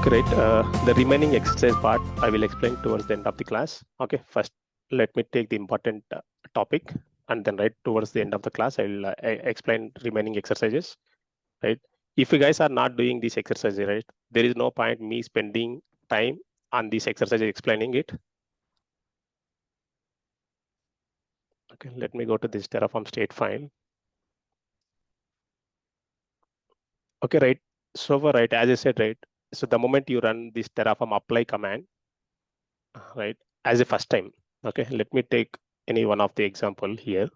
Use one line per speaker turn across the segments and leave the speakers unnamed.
Okay, right. The remaining exercise part I will explain towards the end of the class. Okay, first let me take the important topic, and then right towards the end of the class I will explain remaining exercises. Right. If you guys are not doing this exercise, right, there is no point me spending time on this exercise explaining it. Okay, let me go to this Terraform state file. Okay, right. So right, as I said, right. So the moment you run this Terraform apply command, right, as a first time. Okay, let me take any one of the example here.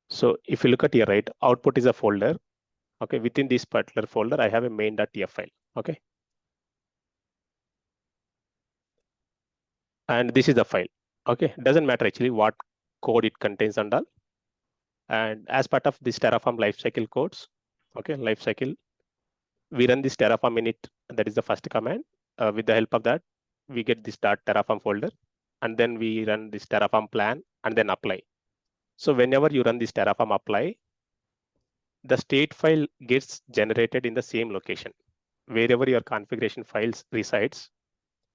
So if you look at here, right, output is a folder. Okay, within this particular folder, I have a main.tf file. Okay, and this is the file. Okay, doesn't matter actually what code it contains and all. And as part of this Terraform lifecycle codes, okay, lifecycle, we run this Terraform init. That is the first command. With the help of that, we get this .terraform folder, and then we run this Terraform plan and then apply. So whenever you run this Terraform apply, the state file gets generated in the same location. Wherever your configuration files resides,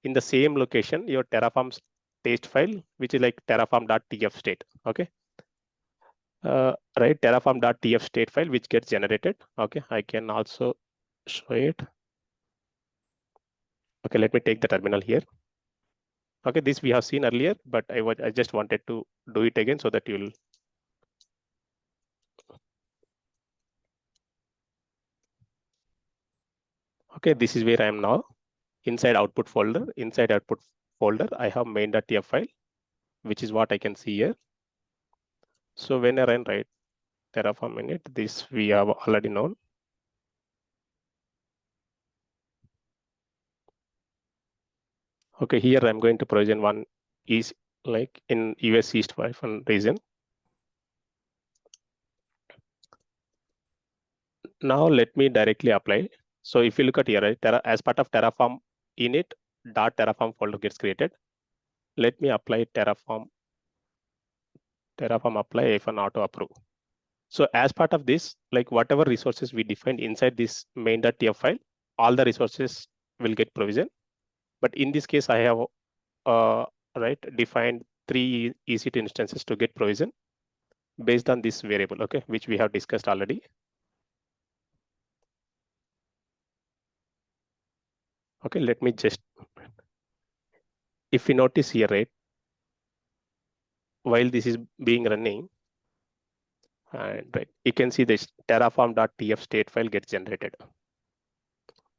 in the same location, your Terraform state file, which is like terraform.tf state. Okay. Right, terraform.tf state file, which gets generated. Okay, I can also show it. Okay, let me take the terminal here. Okay, this we have seen earlier, but I just wanted to do it again so that you'll. Okay, this is where I am now. Inside output folder, I have main.tf file, which is what I can see here. So when I run right Terraform init, this we have already known. Okay, here I'm going to provision one is like in US East Wi-Fi region. Now let me directly apply. So if you look at here, right, as part of Terraform init, .terraform folder gets created. Let me apply Terraform apply if auto approve. So as part of this, like whatever resources we defined inside this main.tf file, all the resources will get provision. But in this case, I have right defined 3 EC2 instances to get provision based on this variable, okay, which we have discussed already. Okay, let me just, if you notice here, right, while this is being running, and right, you can see this terraform.tf state file gets generated.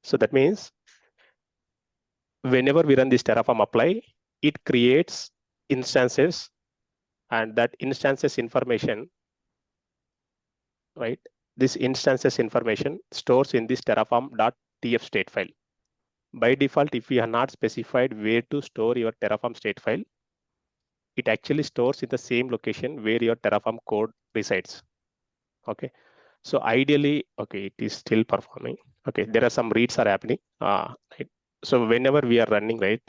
So that means whenever we run this Terraform apply, it creates instances, and that instances information, right? This instances information stores in this terraform.tf state file. By default, if you have not specified where to store your Terraform state file, it actually stores in the same location where your Terraform code resides. Okay. So ideally, okay, it is still performing. Okay, there are some reads are happening. Right. So whenever we are running, right,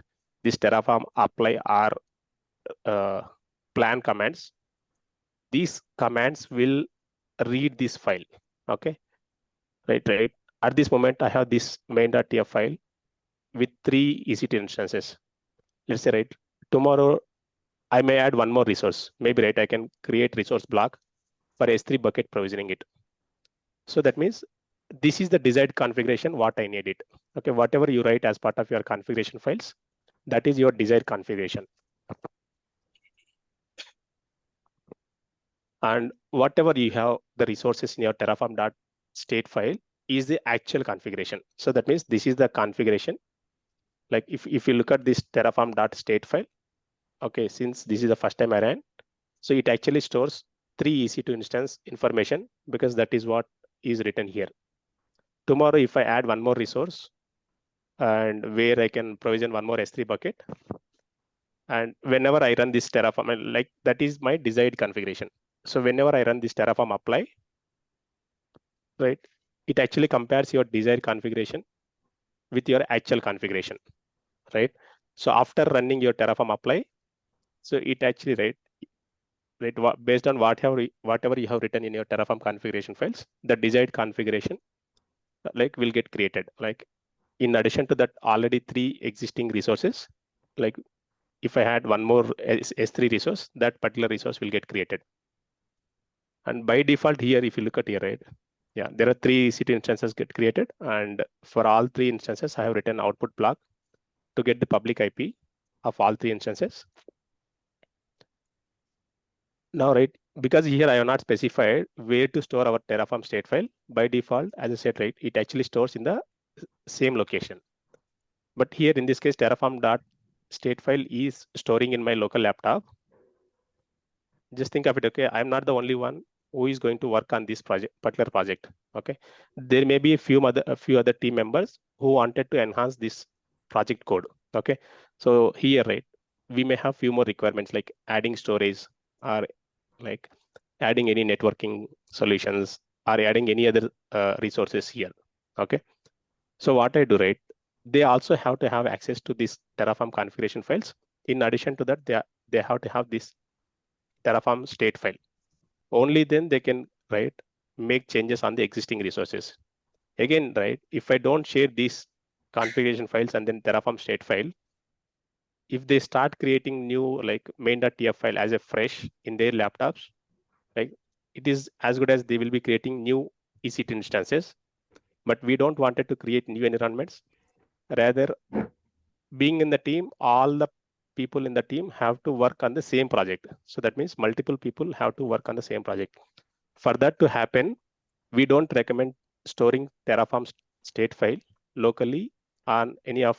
this Terraform apply our plan commands, these commands will read this file. Okay, right. At this moment, I have this main.tf file with 3 EC2 instances. Let's say, right, tomorrow I may add one more resource. Maybe, right, I can create resource block for S3 bucket provisioning it. So that means this is the desired configuration, what I need it. Okay, whatever you write as part of your configuration files, that is your desired configuration. And whatever you have the resources in your Terraform.state file is the actual configuration. So that means this is the configuration. Like if you look at this Terraform.state file, okay, since this is the first time I ran, so it actually stores 3 EC2 instance information because that is what is written here. Tomorrow, if I add one more resource and where I can provision one more S3 bucket, and whenever I run this Terraform, like that is my desired configuration. So whenever I run this Terraform apply, right, it actually compares your desired configuration with your actual configuration, right? So after running your Terraform apply, so it actually, right, based on whatever you have written in your Terraform configuration files, the desired configuration like will get created. Like in addition to that, already 3 existing resources. Like if I had one more S3 resource, that particular resource will get created. And by default here, if you look at here, right? Yeah, there are 3 EC2 instances get created. And for all 3 instances, I have written output block to get the public IP of all 3 instances. Now, right, because here I have not specified where to store our Terraform state file. By default, as I said, right, it actually stores in the same location. But here in this case, Terraform.state file is storing in my local laptop. Just think of it, okay, I'm not the only one who is going to work on this particular project. Okay, there may be a few other team members who wanted to enhance this project code. Okay, so here, right, we may have few more requirements like adding storage or like adding any networking solutions or adding any other resources here. Okay, so what I do, right, they also have to have access to these Terraform configuration files. In addition to that, they have to have this Terraform state file. Only then they can, right, make changes on the existing resources. Again, right, if I don't share these configuration files and then Terraform state file, if they start creating new like main.tf file as a fresh in their laptops, like it is as good as they will be creating new EC2 instances. But we don't want it to create new environments. Rather, being in the team, all the people in the team have to work on the same project. So that means multiple people have to work on the same project. For that to happen, we don't recommend storing Terraform state file locally on any of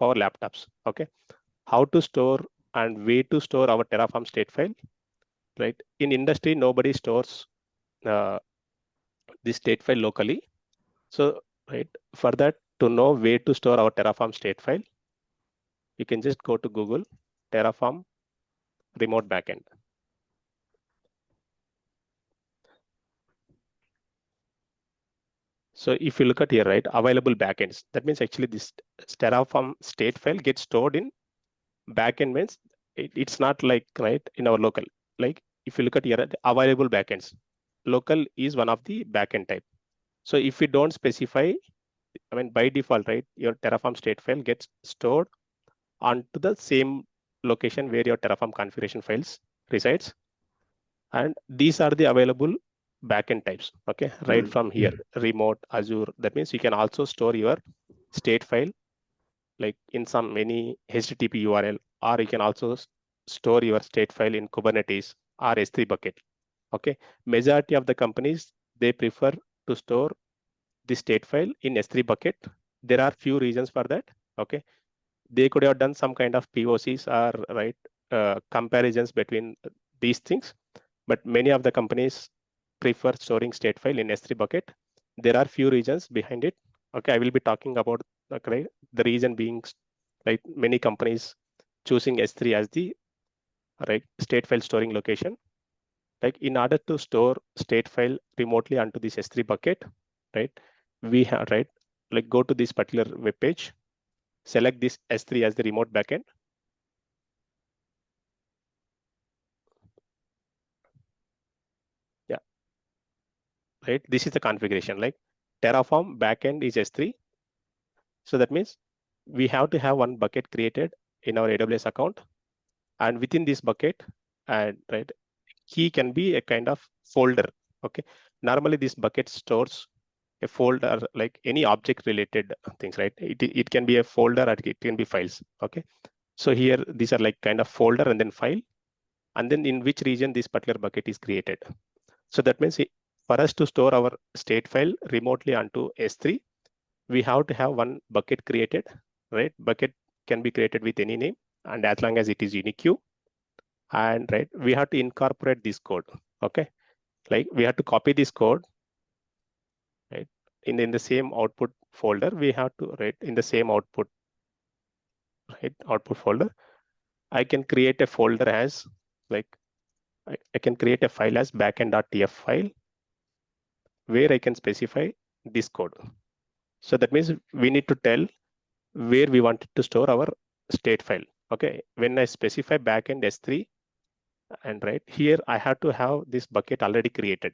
our laptops. Okay, how to store and where to store our Terraform state file, right? In industry, nobody stores this state file locally. So, right, for that to know where to store our Terraform state file, you can just go to Google Terraform remote backend. So if you look at here, right, available backends, that means actually this Terraform state file gets stored in backend means it's not like, right, in our local. Like if you look at here, available backends, local is one of the backend type. So if you don't specify, I mean, by default, right, your Terraform state file gets stored onto the same location where your Terraform configuration files resides. And these are the available backend types. Okay, right from here, remote, Azure. That means you can also store your state file like in any HTTP URL, or you can also store your state file in Kubernetes or S3 bucket. Okay, majority of the companies, they prefer to store the state file in S3 bucket. There are few reasons for that. Okay, they could have done some kind of POCs or right comparisons between these things, but many of the companies prefer storing state file in S3 bucket. There are few reasons behind it. Okay, I will be talking about the reason being like many companies choosing S3 as the right state file storing location. Like in order to store state file remotely onto this S3 bucket, right? We have right like go to this particular web page, select this S3 as the remote backend. Yeah, right. This is the configuration like Terraform backend is S3. So that means we have to have one bucket created in our AWS account, and within this bucket, and right, key can be a kind of folder. Okay, normally this bucket stores a folder like any object related things, right? It can be a folder or it can be files. Okay, so here these are like kind of folder and then file, and then in which region this particular bucket is created. So that means for us to store our state file remotely onto S3, we have to have one bucket created, right? Bucket can be created with any name, and as long as it is unique, and right, we have to incorporate this code. Okay, like we have to copy this code, right? In the same output folder, we have to write in the same output, right? Output folder. I can create a folder as like I can create a file as backend.tf file where I can specify this code. So that means we need to tell where we want to store our state file. Okay, when I specify backend S3, and right here I have to have this bucket already created.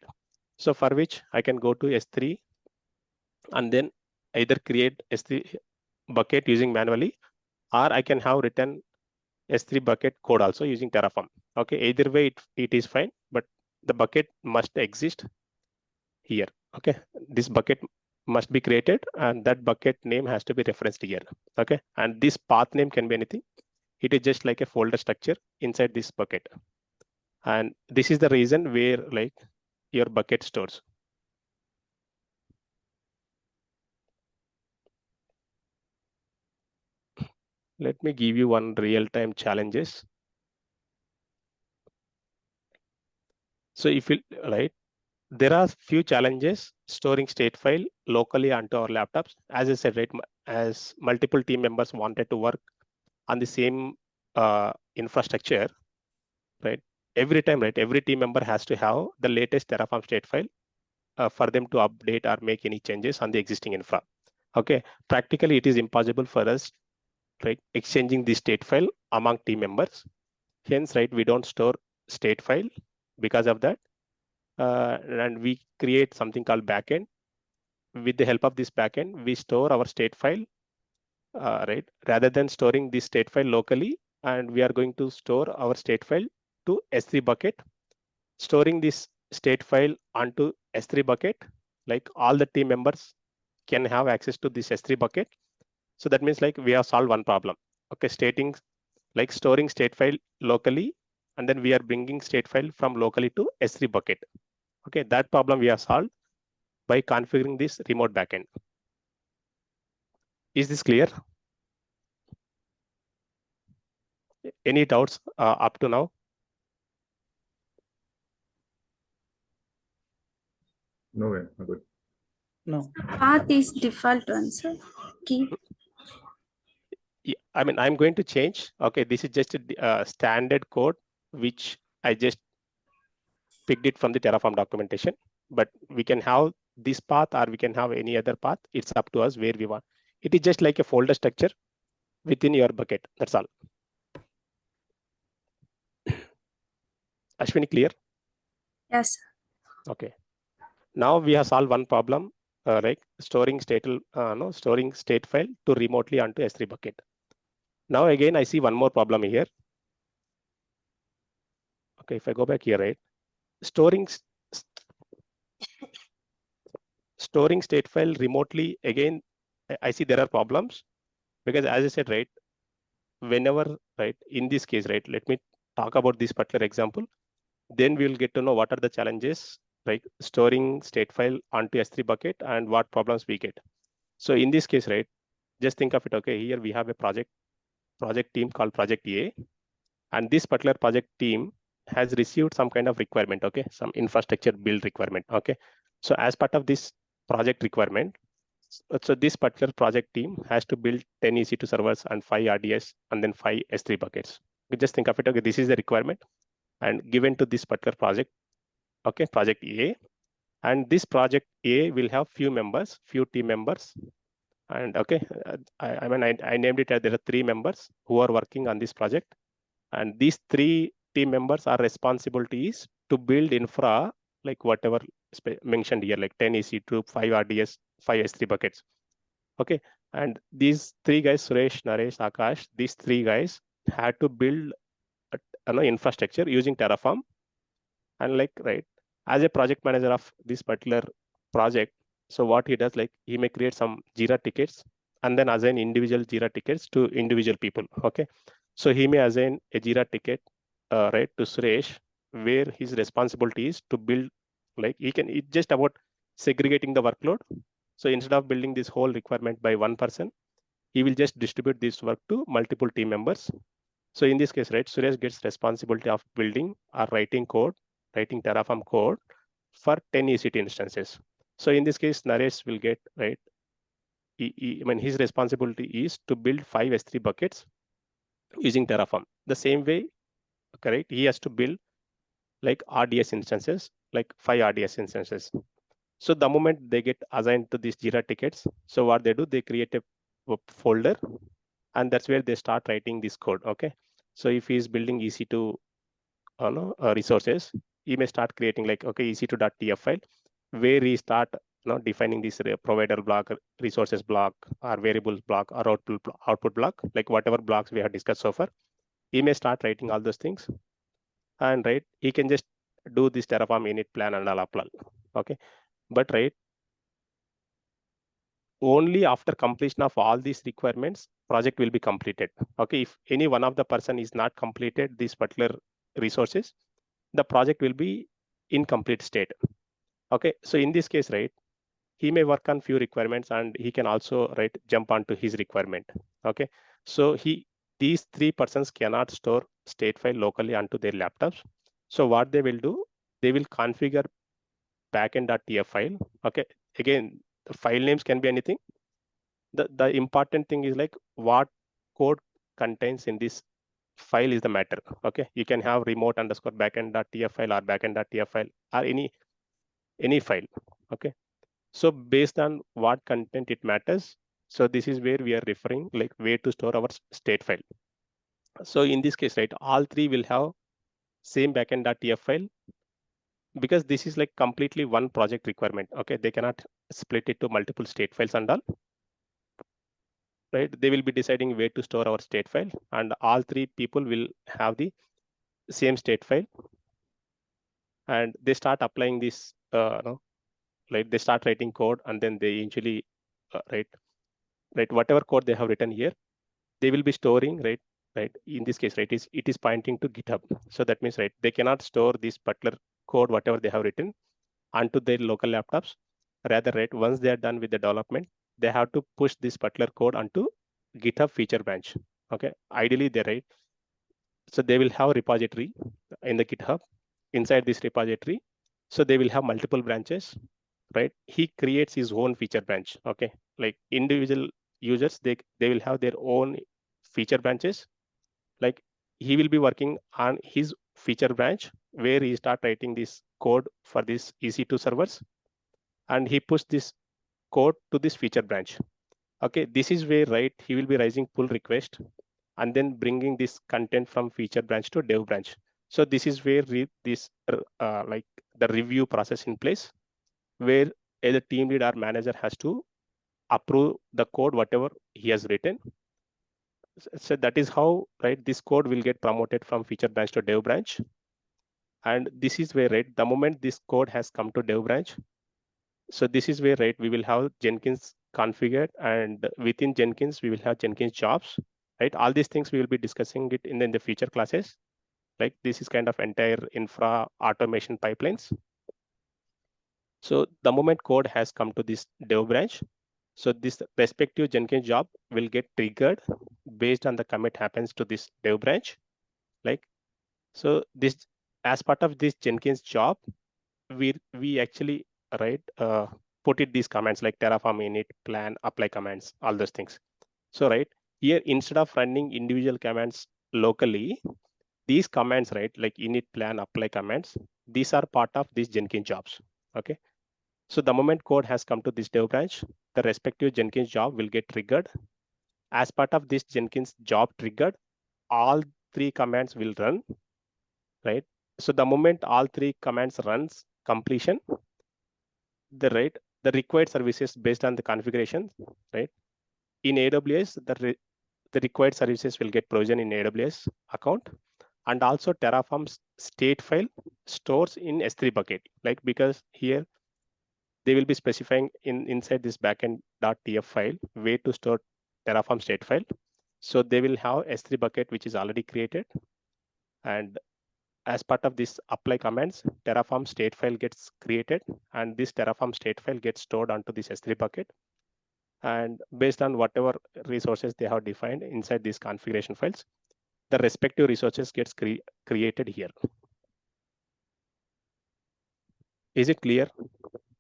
So for which I can go to S3 and then either create S3 bucket using manually, or I can have written S3 bucket code also using Terraform. Okay, either way it is fine, but the bucket must exist here. Okay, this bucket must be created and that bucket name has to be referenced here. Okay, and this path name can be anything. It is just like a folder structure inside this bucket. And this is the reason where like your bucket stores. Let me give you one real-time challenges. So if you, right, there are few challenges storing state file locally onto our laptops. As I said, right, as multiple team members wanted to work on the same infrastructure, right? Every time, right, every team member has to have the latest Terraform state file for them to update or make any changes on the existing infra. Okay, practically it is impossible for us, right, exchanging the state file among team members. Hence, right, we don't store state file because of that. And we create something called backend. With the help of this backend, we store our state file, right? Rather than storing this state file locally, and we are going to store our state file to S3 bucket. Storing this state file onto S3 bucket, like all the team members can have access to this S3 bucket. So that means like we have solved one problem. Okay, like storing state file locally, and then we are bringing state file from locally to S3 bucket. Okay, that problem we have solved by configuring this remote backend. Is this clear? Any doubts up to now?
No way, no good.
No.
Path is default one, sir. Key.
Yeah, I mean, I'm going to change. Okay, this is just a standard code, which I just picked it from the Terraform documentation, but we can have this path or we can have any other path. It's up to us where we want. It is just like a folder structure within your bucket. That's all. Ashwini, clear?
Yes.
Okay. Now we have solved one problem, like storing state file to remotely onto S3 bucket. Now again, I see one more problem here. Okay, if I go back here, right, storing state file remotely, again, I see there are problems because as I said, right, whenever, right, in this case, right, let me talk about this particular example. Then we'll get to know what are the challenges, right, storing state file onto S3 bucket and what problems we get. So in this case, right, just think of it, okay, here we have a project team called project A, and this particular project team has received some kind of requirement, okay, some infrastructure build requirement, okay. So as part of this project requirement, so this particular project team has to build 10 EC2 servers and 5 RDS and then 5 S3 buckets. You just think of it, okay, this is the requirement and given to this particular project, okay, project A. And this project A will have few team members. And okay, I mean, I named it as there are 3 members who are working on this project. And these 3 team members are responsibilities to build infra, like whatever mentioned here, like 10 EC2, 5 RDS, 5 S3 buckets. Okay, and these 3 guys, Suresh, Naresh, Akash, these 3 guys had to build infrastructure using Terraform. And like, right, as a project manager of this particular project, so what he does, like he may create some Jira tickets and then assign individual Jira tickets to individual people. Okay, so he may assign a Jira ticket, right, to Suresh, where his responsibility is to build, like it's just about segregating the workload. So instead of building this whole requirement by one person, he will just distribute this work to multiple team members. So in this case, right, Suresh gets responsibility of building or writing Terraform code for 10 EC2 instances. So in this case, Naresh will get, right, I mean, his responsibility is to build 5 S3 buckets using Terraform. The same way, correct, he has to build like RDS instances, like 5 RDS instances. So the moment they get assigned to these Jira tickets, so what they do, they create a folder, and that's where they start writing this code. Okay, so if he's building EC2 resources, he may start creating like, okay, EC2.tf file, where he start defining this provider block, resources block, or variables block, or output block, like whatever blocks we have discussed so far. He may start writing all those things, and he can just do this Terraform init plan and all apply. Okay, but only after completion of all these requirements, project will be completed. Okay, if any one of the person is not completed these particular resources, the project will be incomplete state. Okay, so in this case, he may work on few requirements and he can also jump onto his requirement. Okay, so these three persons cannot store state file locally onto their laptops. So what they will do, they will configure backend.tf file. Okay, again, the file names can be anything. The important thing is like what code contains in this file is the matter. Okay, you can have remote underscore backend.tf file or backend.tf file or any file. Okay, so based on what content it matters, so this is where we are referring like where to store our state file. So in this case, all three will have same backend.tf file, because this is like completely one project requirement. Okay, they cannot split it to multiple state files and all. They will be deciding where to store our state file, and all three people will have the same state file, and they start applying this they start writing code, and then they usually whatever code they have written here, they will be storing in this case it is pointing to GitHub. So that means they cannot store this particular code whatever they have written onto their local laptops. Rather once they are done with the development, they have to push this particular code onto GitHub feature branch. Okay, ideally they so they will have repository in the GitHub. Inside this repository, so they will have multiple branches. He creates his own feature branch. Okay, like individual users, they will have their own feature branches. Like he will be working on his feature branch where he start writing this code for this EC2 servers, and he push this code to this feature branch. Okay, this is where he will be raising pull request and then bringing this content from feature branch to dev branch. So this is where this like the review process in place, where either team lead or manager has to approve the code whatever he has written. So that is how this code will get promoted from feature branch to dev branch. And this is where the moment this code has come to dev branch, so this is where we will have Jenkins configured, and within Jenkins we will have Jenkins jobs. All these things we will be discussing it in the future classes. Like this is kind of entire infra automation pipelines. So the moment code has come to this dev branch, so this respective Jenkins job will get triggered based on the commit happens to this dev branch. So this, as part of this Jenkins job, we actually put it these commands like Terraform init, plan, apply commands, all those things. So here, instead of running individual commands locally, these commands like init, plan, apply commands, these are part of these Jenkins jobs. Okay, so the moment code has come to this dev branch, the respective Jenkins job will get triggered. As part of this Jenkins job triggered, all three commands will run. So the moment all three commands runs completion, the required services based on the configuration, in AWS, the required services will get provision in AWS account, and also Terraform's state file stores in S3 bucket, because here they will be specifying inside this backend.tf file where to store Terraform state file. So they will have S3 bucket which is already created, and as part of this apply commands, Terraform state file gets created, and this Terraform state file gets stored onto this S3 bucket. And based on whatever resources they have defined inside these configuration files, the respective resources gets created here. Is it clear?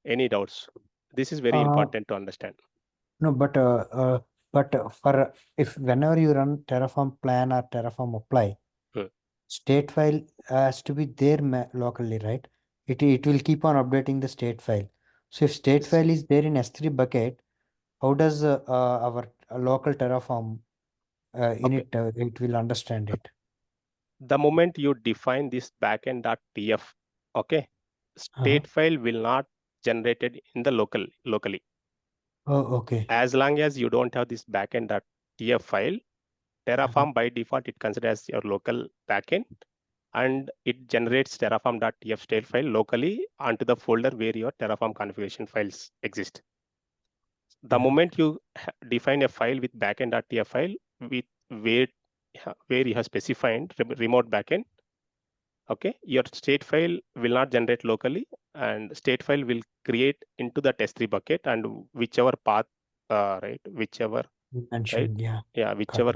Any doubts? This is very important to understand.
No, but for if whenever you run Terraform plan or Terraform apply, state file has to be there locally, right? It will keep on updating the state file. So if state file is there in S3 bucket, how does our local Terraform init it will understand it?
The moment you define this backend.tf, okay, state file will not generated in the locally.
Oh, okay.
As long as you don't have this backend.tf file, Terraform by default it considers your local backend, and it generates Terraform.tf state file locally onto the folder where your Terraform configuration files exist. The moment you define a file with backend.tf file with where you have specified remote backend, okay, your state file will not generate locally, and state file will create into the test3 bucket, and whichever path, whichever
You mentioned,
whichever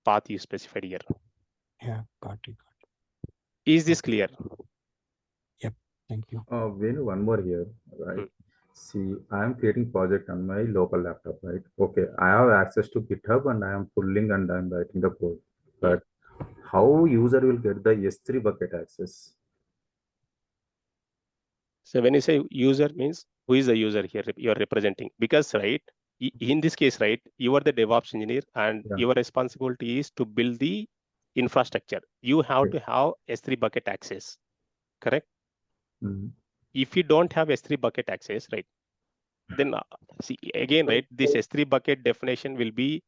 path you specified here.
Yeah, got it.
Is this clear?
Yep, thank you.
Venu, one more here, right? See, I am creating project on my local laptop, right? Okay, I have access to GitHub and I am pulling and I am writing the code. But how user will get the S3 bucket access?
So when you say user, means who is the user here you are representing? Because in this case, you are the DevOps engineer, and your responsibility is to build the infrastructure. You have to have S3 bucket access, correct? If you don't have S3 bucket access, then see again, this S3 bucket definition will be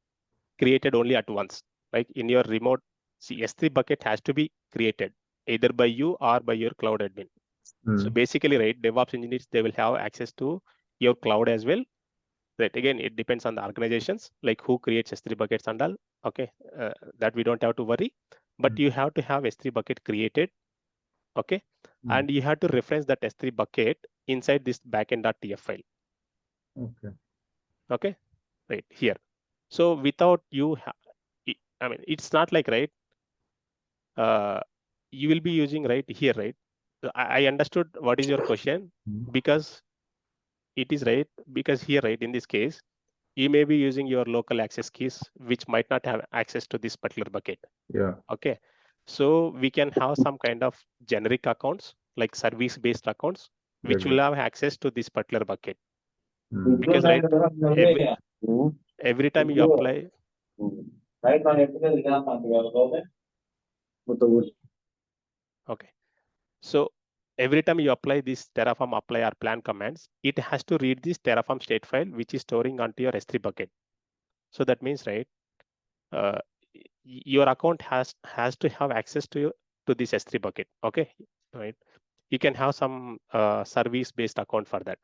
created only at once. Like in your remote, S3 bucket has to be created either by you or by your cloud admin. So basically, DevOps engineers, they will have access to your cloud as well. Again, it depends on the organizations, like who creates S3 buckets and all. Okay, that we don't have to worry. But you have to have S3 bucket created. Okay, and you have to reference that S3 bucket inside this backend.tf file. Okay, right here. So without you, I mean, it's not like you will be using here. I understood what is your question, because it is because here in this case you may be using your local access keys which might not have access to this particular bucket. Okay, so we can have some kind of generic accounts like service based accounts which will have access to this particular bucket, because every time you apply okay, so every time you apply this Terraform apply or plan commands, it has to read this Terraform state file, which is storing onto your S3 bucket. So that means, your account has to have access to this S3 bucket. Okay, right? You can have some service-based account for that,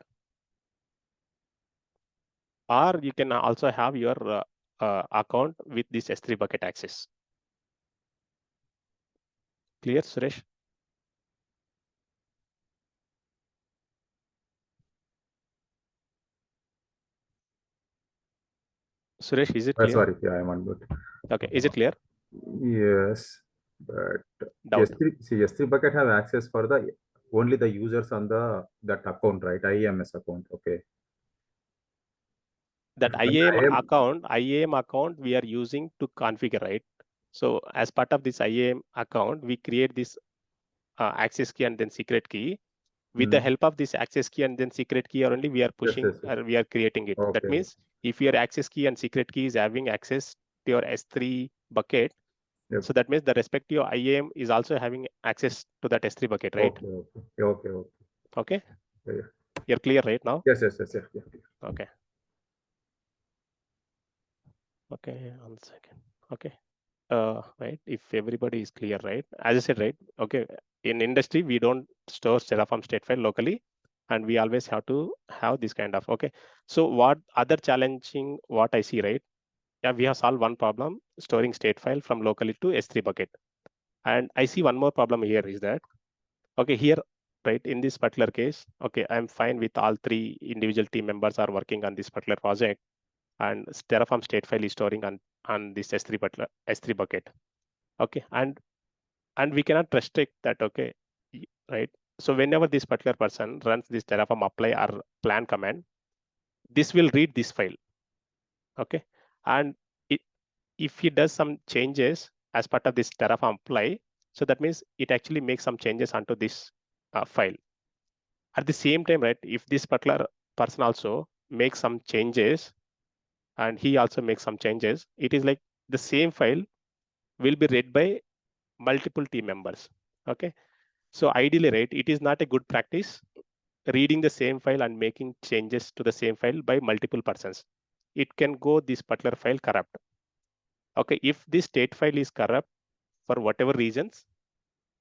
or you can also have your account with this S3 bucket access. Clear, Suresh? Suresh, is it clear?
Sorry, I am on mute.
Okay, is it clear?
Yes, but S3 bucket have access for the only the users on that account, right? IAMS account. Okay.
That IAM account we are using to configure, right? So as part of this IAM account, we create this access key and then secret key. With the help of this access key and then secret key only, we are pushing, we are creating it. Okay. That means if your access key and secret key is having access to your S3 bucket, so that means the respective IAM is also having access to that S3 bucket, right? Okay. You're clear right now?
Yes.
Okay. Okay, 1 second. Okay. Right, if everybody is clear, right? As I said, okay, in industry, we don't store Terraform state file locally, and we always have to have this kind of, okay. So what other challenging, what I see, yeah, we have solved one problem, storing state file from locally to S3 bucket. And I see one more problem here is that, okay, here, in this particular case, okay, I'm fine with all 3 individual team members are working on this particular project, and Terraform state file is storing on this S3 bucket. Okay, and we cannot restrict that. Okay, right? So whenever this particular person runs this Terraform apply or plan command, this will read this file. Okay, and if he does some changes as part of this Terraform apply, so that means it actually makes some changes onto this file. At the same time, if this particular person also makes some changes and he also makes some changes, it is like the same file will be read by multiple team members. Okay, so ideally, it is not a good practice, reading the same file and making changes to the same file by multiple persons. It can go this particular file corrupt. Okay, if this state file is corrupt for whatever reasons,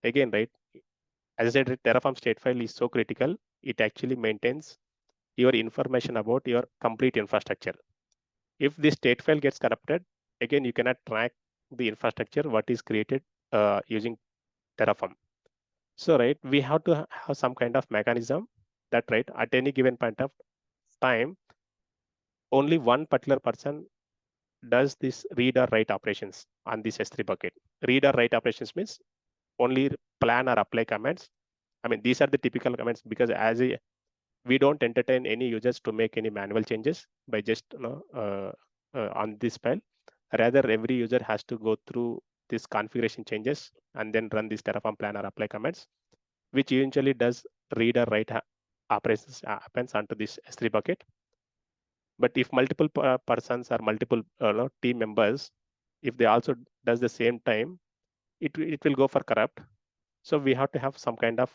again, right, as I said, Terraform state file is so critical. It actually maintains your information about your complete infrastructure. If this state file gets corrupted, again, you cannot track the infrastructure what is created using Terraform. So, right, we have to have some kind of mechanism that, right, at any given point of time, only one particular person does this read or write operations on this S3 bucket. Read or write operations means only plan or apply commands. I mean, these are the typical commands because we don't entertain any users to make any manual changes by just on this file. Rather, every user has to go through this configuration changes and then run this Terraform plan or apply commands, which eventually does read or write operations happens onto this S3 bucket. But if multiple persons or multiple team members, if they also does the same time, it will go for corrupt. So we have to have some kind of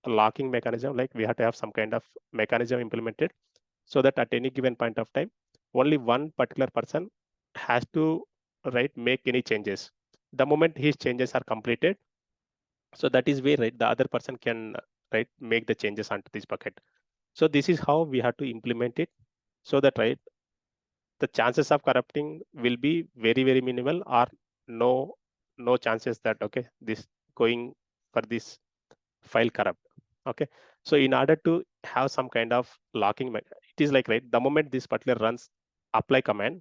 locking mechanism, like we have to have some kind of mechanism implemented so that at any given point of time, only one particular person has to make any changes. The moment his changes are completed, so that is where the other person can make the changes onto this bucket. So this is how we have to implement it so that the chances of corrupting will be very, very minimal or no chances that this going for this file corrupt. Okay, so in order to have some kind of locking, it is like the moment this particular runs apply command,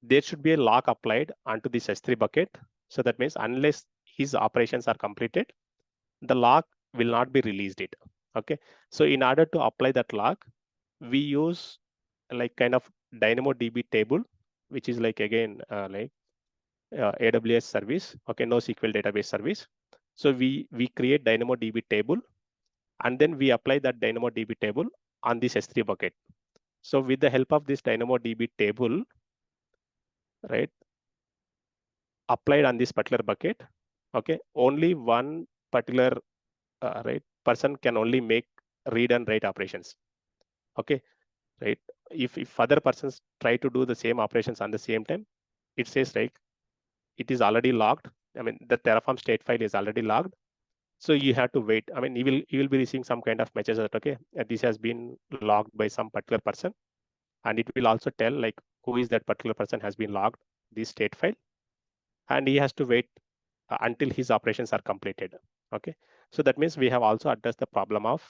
there should be a lock applied onto this S3 bucket. So that means unless his operations are completed, the lock will not be released it. Okay, so in order to apply that lock, we use kind of DynamoDB table, which is again AWS service, okay, NoSQL database service. So we create DynamoDB table, and then we apply that DynamoDB table on this S3 bucket. So with the help of this DynamoDB table, applied on this particular bucket, okay, only one particular person can only make read and write operations. Okay, right. If other persons try to do the same operations on the same time, it says it is already logged. I mean, the Terraform state file is already logged. So you have to wait. I mean, you will be receiving some kind of message that this has been logged by some particular person, and it will also tell who is that particular person has been logged this state file, and he has to wait until his operations are completed. Okay, so that means we have also addressed the problem of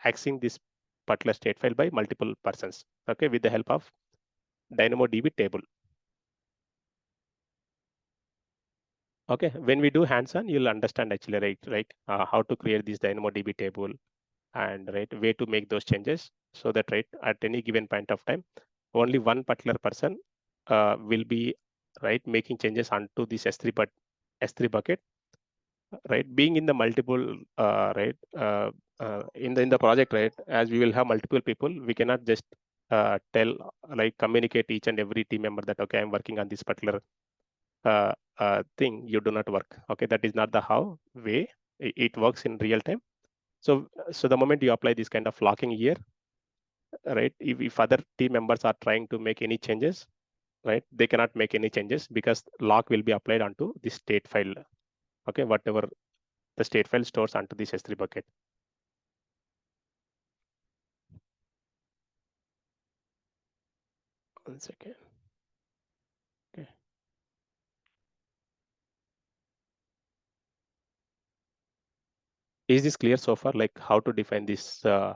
accessing this particular state file by multiple persons. Okay, with the help of DynamoDB table. Okay, when we do hands-on, you'll understand actually how to create this DynamoDB table and way to make those changes so that at any given point of time, only one particular person will be making changes onto this S3 bucket. Being in the multiple in the project, as we will have multiple people, we cannot just tell communicate each and every team member that okay, I'm working on this particular thing, you do not work. Okay, that is not the way it works in real time. So the moment you apply this kind of locking here, if other team members are trying to make any changes, they cannot make any changes because lock will be applied onto the state file. Okay, whatever the state file stores onto this S3 bucket. One second. Okay. Is this clear so far? Like how to define this, the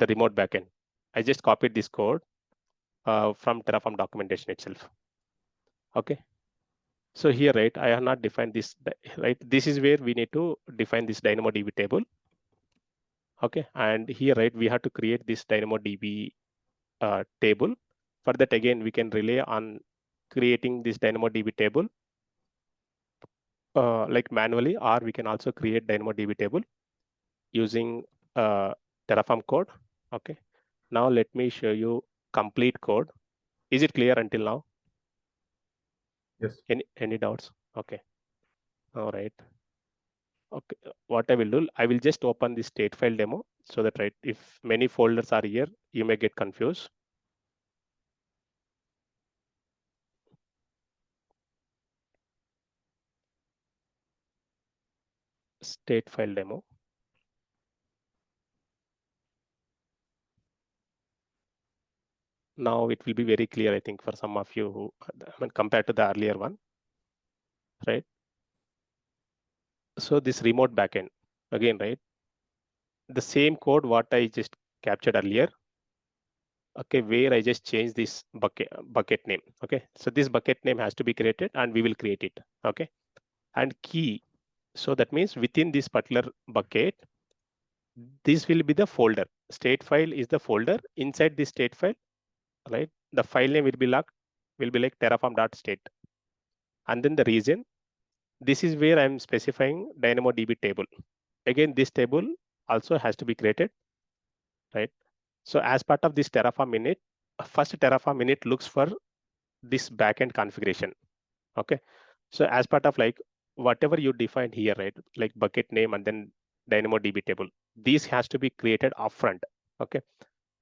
remote backend? I just copied this code from Terraform documentation itself. Okay. So here, I have not defined this, This is where we need to define this DynamoDB table. Okay. And here, we have to create this DynamoDB table. For that, again, we can rely on creating this DynamoDB table manually, or we can also create DynamoDB table using Terraform code. Okay. Now let me show you complete code. Is it clear until now?
Yes.
Any doubts? Okay. All right. Okay, what I will do, I will just open the state file demo so that, right, if many folders are here, you may get confused. State file demo. Now it will be very clear, I think, for some of you who, I mean, compared to the earlier one, right? So this remote backend, again, right? The same code what I just captured earlier, okay, where I just changed this bucket name, okay? So this bucket name has to be created and we will create it, okay? And key, so that means within this particular bucket, this will be the folder. State file is the folder. Inside this state file, right? The file name will be like terraform.state. And then the region, this is where I'm specifying DynamoDB table. Again, this table also has to be created, right? So as part of this Terraform init, first Terraform init looks for this backend configuration, okay? So as part of like whatever you defined here, right? Like bucket name and then DynamoDB table, this has to be created upfront, okay?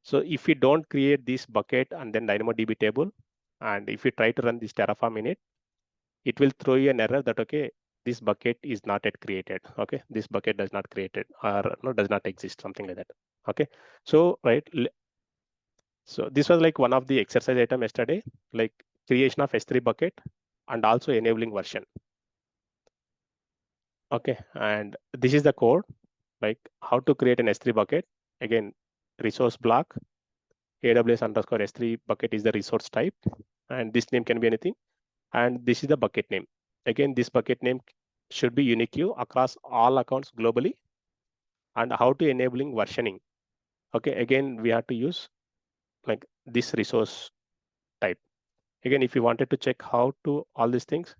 So if you don't create this bucket and then DynamoDB table, and if you try to run this Terraform init, it will throw you an error that, okay, this bucket is not yet created, okay? This bucket does not created or no, does not exist, something like that, okay? So, right, so this was like one of the exercise item yesterday, like creation of S3 bucket and also enabling version. Okay, and this is the code, like how to create an S3 bucket. Again, resource block, AWS underscore S3 bucket is the resource type, and this name can be anything. And this is the bucket name. Again, this bucket name should be unique across all accounts globally. And how to enabling versioning. Okay, again, we have to use like this resource type. Again, if you wanted to check how to all these things,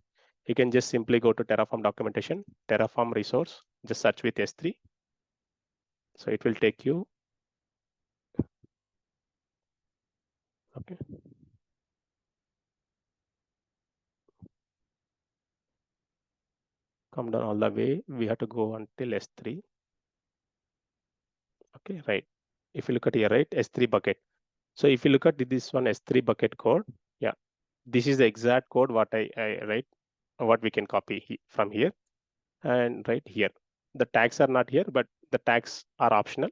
you can just simply go to Terraform documentation, Terraform resource, just search with S3. So it will take you. Okay. Come down all the way. We have to go until S3. Okay, right. If you look at here, right, S3 bucket. So if you look at this one S3 bucket code, yeah, this is the exact code what I write, what we can copy from here and right here. The tags are not here, but the tags are optional.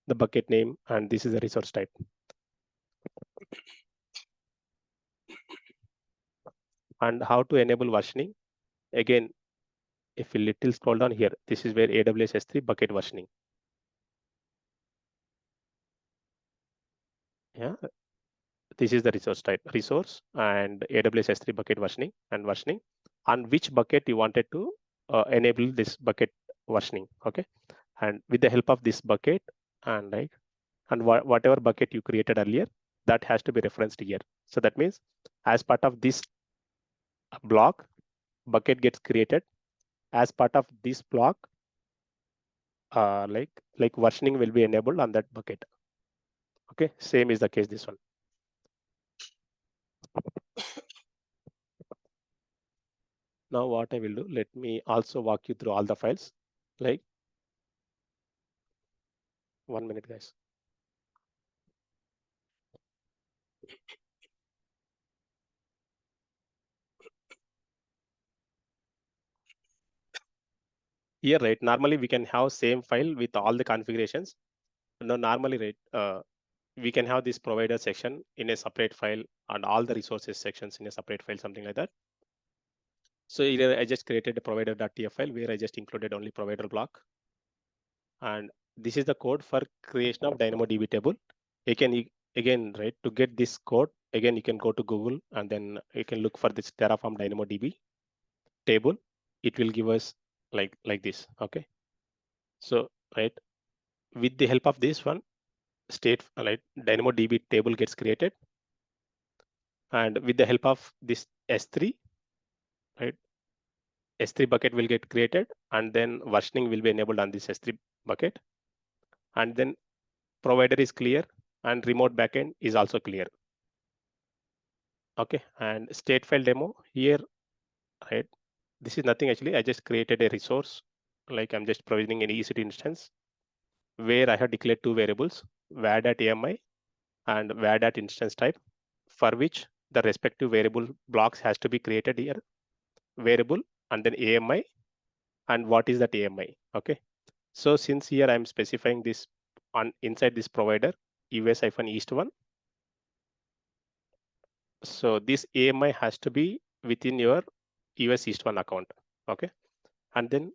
The bucket name and this is the resource type. And how to enable versioning. Again, if you little scroll down here, this is where AWS S3 bucket versioning. Yeah, this is the resource type, resource and AWS S3 bucket versioning and versioning. On which bucket you wanted to enable this bucket versioning, okay? And with the help of this bucket and right, and whatever bucket you created earlier, that has to be referenced here. So that means as part of this block, bucket gets created. As part of this block, like versioning will be enabled on that bucket. Okay, same is the case this one. Now what I will do, let me also walk you through all the files. Like 1 minute, guys. Here, right, normally we can have same file with all the configurations. No, normally, right, we can have this provider section in a separate file and all the resources sections in a separate file, something like that. So either I just created a provider.tf file where I just included only provider block. And this is the code for creation of DynamoDB table. You can, again, right, to get this code, again, you can go to Google and then you can look for this Terraform DynamoDB table. It will give us like this, okay? So, right, with the help of this one, state, like DynamoDB table gets created. And with the help of this S3, right, S3 bucket will get created and then versioning will be enabled on this S3 bucket. And then provider is clear and remote backend is also clear. Okay, and state file demo here, right? This is nothing actually. I just created a resource like I'm just provisioning an EC2 instance where I have declared two variables, var.ami and var.instance type, for which the respective variable blocks has to be created here, variable and then AMI, and what is that AMI? Okay. So since here I'm specifying this on inside this provider US-east1, so this AMI has to be within your US-east1 account. Okay. And then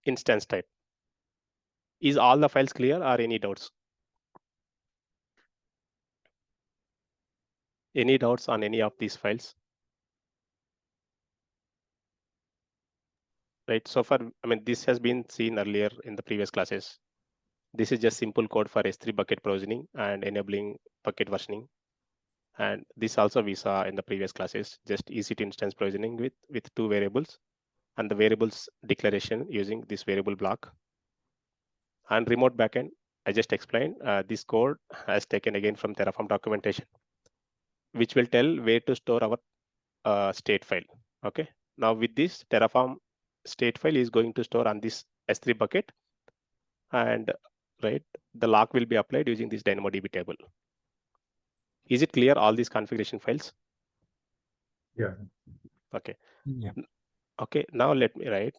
instance type. Is all the files clear or any doubts? Any doubts on any of these files? Right. So far, I mean, this has been seen earlier in the previous classes. This is just simple code for S3 bucket provisioning and enabling bucket versioning. And this also we saw in the previous classes, just EC2 instance provisioning with two variables and the variables declaration using this variable block. And remote backend, I just explained, this code has taken again from Terraform documentation, which will tell where to store our state file. Okay. Now with this Terraform state file is going to store on this S3 bucket, and right, the lock will be applied using this DynamoDB table. Is it clear, all these configuration files?
Yeah.
Okay.
Yeah.
Okay, now let me write.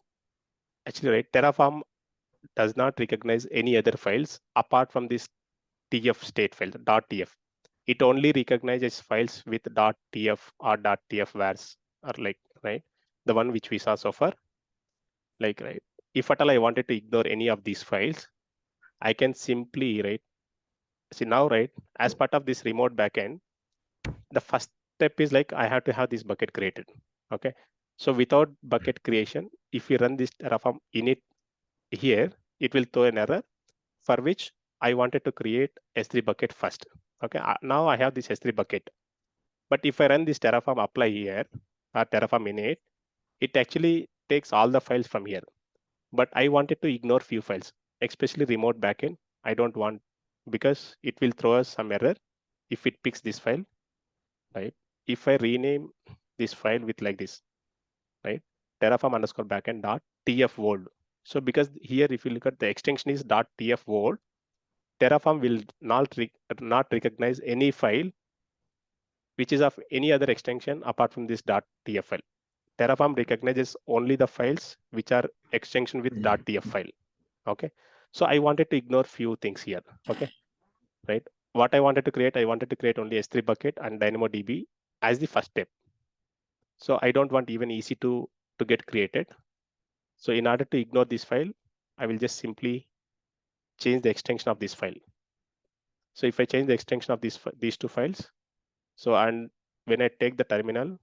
Actually, right, Terraform does not recognize any other files apart from this TF state file, .tf. It only recognizes files with .tf or .tf vars, or like, right, the one which we saw so far. Like, right, if at all I wanted to ignore any of these files, I can simply, right, see now, right, as part of this remote backend, the first step is like I have to have this bucket created. Okay, so without bucket creation, if you run this Terraform init here, it will throw an error for which I wanted to create S3 bucket first. Okay, now I have this S3 bucket, but if I run this Terraform apply here or Terraform init, it actually takes all the files from here. But I wanted to ignore few files, especially remote backend. I don't want, because it will throw us some error if it picks this file, right? If I rename this file with like this, right, Terraform underscore backend dot tf world. So because here, if you look at the extension is dot tf world, Terraform will not recognize any file which is of any other extension apart from this dot tf file. Terraform recognizes only the files which are extension with dot tf file. Okay, so I wanted to ignore few things here. Okay, right, what I wanted to create only S3 bucket and DynamoDB as the first step. So I don't want even EC2 to get created. So in order to ignore this file, I will just simply change the extension of this file. So if I change the extension of these two files, so and when I take the terminal,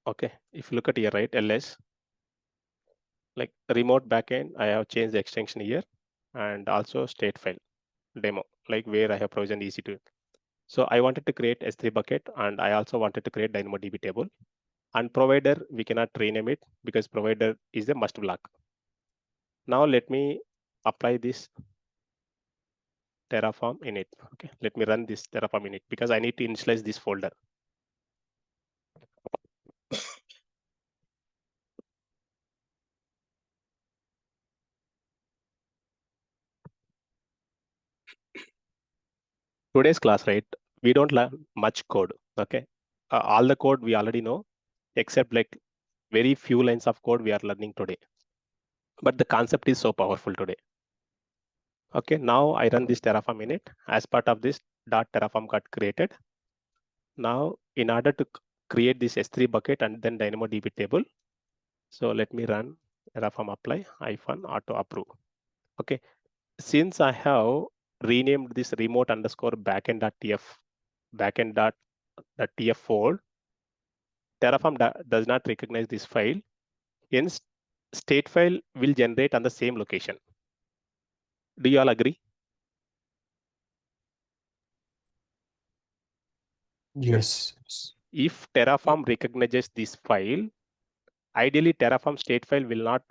okay, if you look at here, right, ls, like remote backend, I have changed the extension here, and also state file demo, like where I have provisioned EC2. So I wanted to create S3 bucket, and I also wanted to create DynamoDB table. And provider, we cannot rename it because provider is a must block. Now let me apply this Terraform init. Okay, let me run this Terraform init because I need to initialize this folder. Today's class, right, we don't learn much code. Okay, all the code we already know, except like very few lines of code we are learning today. But the concept is so powerful today. Okay, now I run this Terraform init. As part of this, .terraform got created. Now, in order to create this S3 bucket and then DynamoDB table, so let me run Terraform apply -auto approve. Okay, since I have renamed this remote underscore backend.tf folder, Terraform does not recognize this file. Hence, state file will generate on the same location. Do you all agree?
Yes.
If Terraform recognizes this file, ideally Terraform state file will not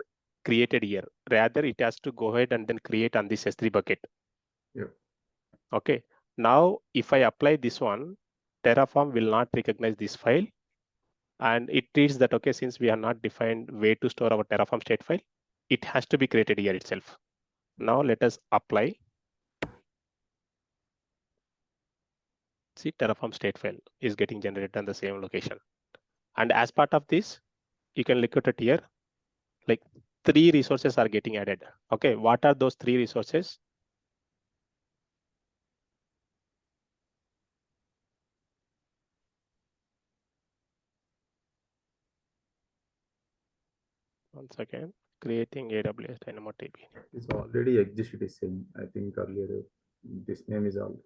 created here. Rather, it has to go ahead and then create on this S3 bucket.
Yeah.
Okay, now if I apply this one, Terraform will not recognize this file, and it treats that, okay, since we have not defined where to store our Terraform state file, it has to be created here itself. Now let us apply. See, Terraform state file is getting generated on the same location. And as part of this, you can look at it here, like 3 resources are getting added. Okay, what are those 3 resources? Once again, creating AWS DynamoDB.
It's already exist, it is saying. I think earlier this name is all.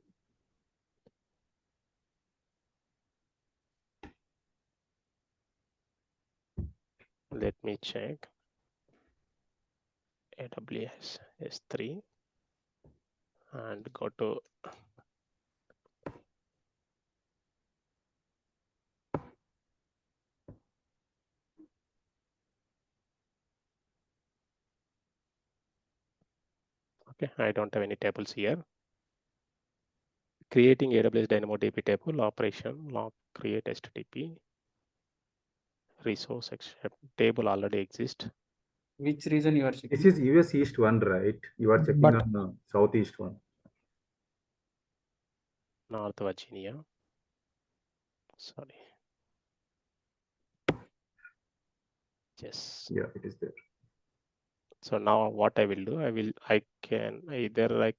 Let me check. AWS S3 and go to okay, I don't have any tables here. Creating AWS DynamoDB table, operation, log, create HTTP, resource except table already exists.
Which region you are checking?
This is US East one, right? You are checking
But-
on the Southeast one.
North Virginia. Sorry. Yes.
Yeah, it is there.
So now what I will do, I can either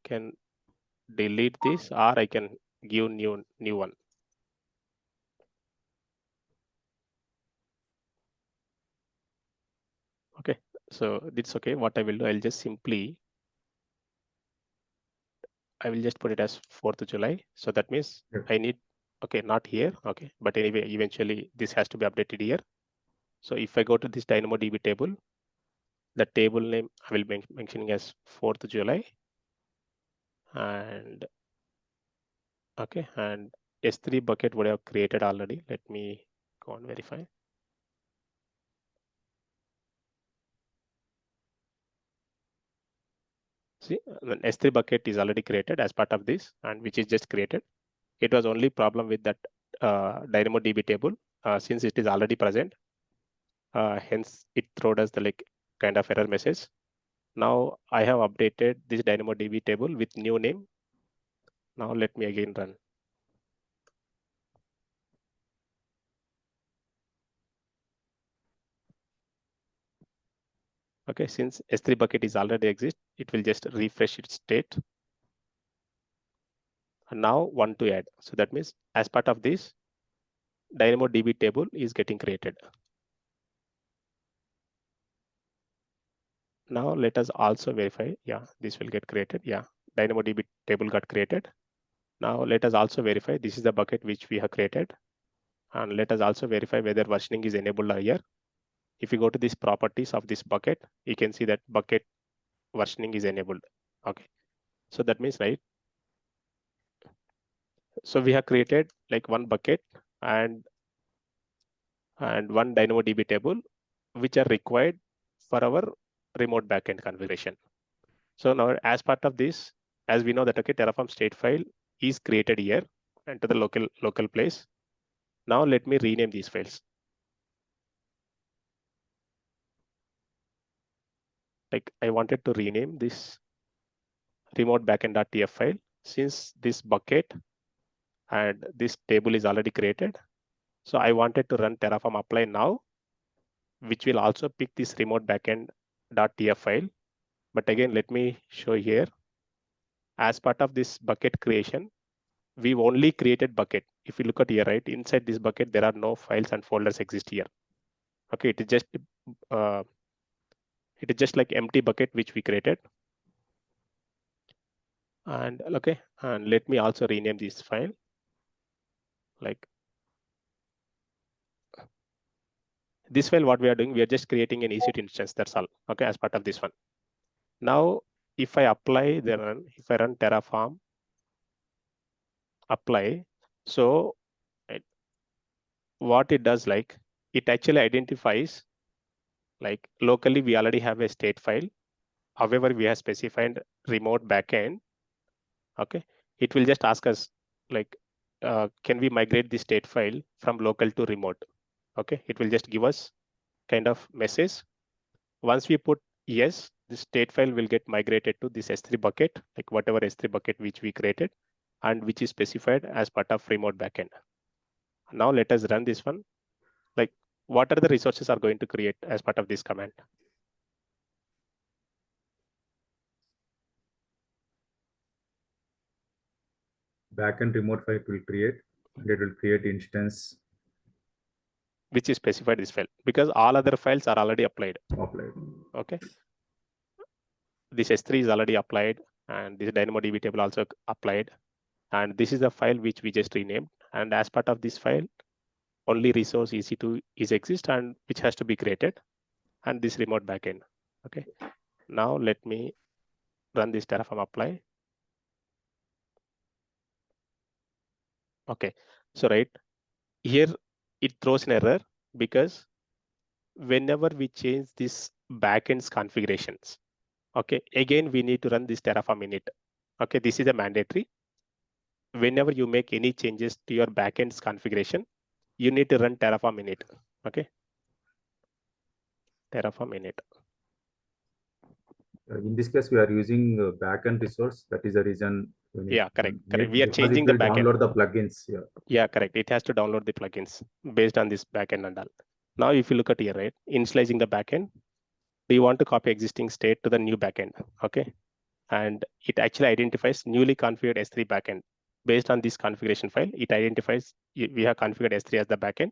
delete this or I can give new one. Okay, so it's okay. What I will do, I will just put it as 4th of July. So that means
Yeah.
I need, okay, not here. Okay, but anyway, eventually this has to be updated here. So if I go to this DynamoDB table, the table name I will be mentioning as 4th of July. And okay, and S3 bucket would have created already. Let me go and verify. See, an S3 bucket is already created as part of this, and which is just created. It was only problem with that DynamoDB table since it is already present. Hence, it throws us the like kind of error message. Now I have updated this DynamoDB table with new name. Now let me again run. Okay, since S3 bucket is already exist, it will just refresh its state. And now one to add. So that means as part of this, DynamoDB table is getting created. Now let us also verify. Yeah, this will get created. Yeah, DynamoDB table got created. Now let us also verify this is the bucket which we have created. And let us also verify whether versioning is enabled here. If you go to these properties of this bucket, you can see that bucket versioning is enabled. Okay, so that means, right? So we have created like one bucket and one DynamoDB table, which are required for our remote backend configuration. So now as part of this, as we know that, okay, Terraform state file is created here and to the local place. Now let me rename these files. Like I wanted to rename this remote backend.tf file since this bucket and this table is already created. So I wanted to run Terraform apply now, which will also pick this remote backend.tf file. But again, let me show here. As part of this bucket creation, we've only created bucket. If you look at here, right, inside this bucket, there are no files and folders exist here. Okay, it is just like empty bucket which we created. And okay, and let me also rename this file. Like this file, what we are doing, we are just creating an EC2 instance. That's all. Okay, as part of this one. Now, if I apply if I run Terraform apply, so what it does, like it actually identifies, like locally we already have a state file. However, we have specified remote backend. Okay, it will just ask us like, can we migrate the state file from local to remote? Okay, it will just give us kind of message. Once we put yes, the state file will get migrated to this S3 bucket, like whatever S3 bucket which we created and which is specified as part of remote backend. Now let us run this one. Like, what are the resources are going to create as part of this command?
Backend remote file it will create, and it will create instance
which is specified this file, because all other files are already applied. Okay. This S3 is already applied, and this DynamoDB table also applied. And this is the file which we just renamed. And as part of this file, only resource EC2 is exist and which has to be created, and this remote backend. Okay. Now let me run this Terraform apply. Okay. So right here, it throws an error because whenever we change this backend's configurations, okay, again, we need to run this Terraform init. Okay, this is a mandatory. Whenever you make any changes to your backend's configuration, you need to run Terraform init. Okay, Terraform init.
In this case, we are using backend resource. That is the reason.
Yeah, correct. We are changing the backend.
Download the plugins.
Yeah, correct. It has to download the plugins based on this backend and all. Now, if you look at here, right, initializing the backend, do you want to copy existing state to the new backend? Okay, and it actually identifies newly configured S3 backend. Based on this configuration file, it identifies we have configured S3 as the backend.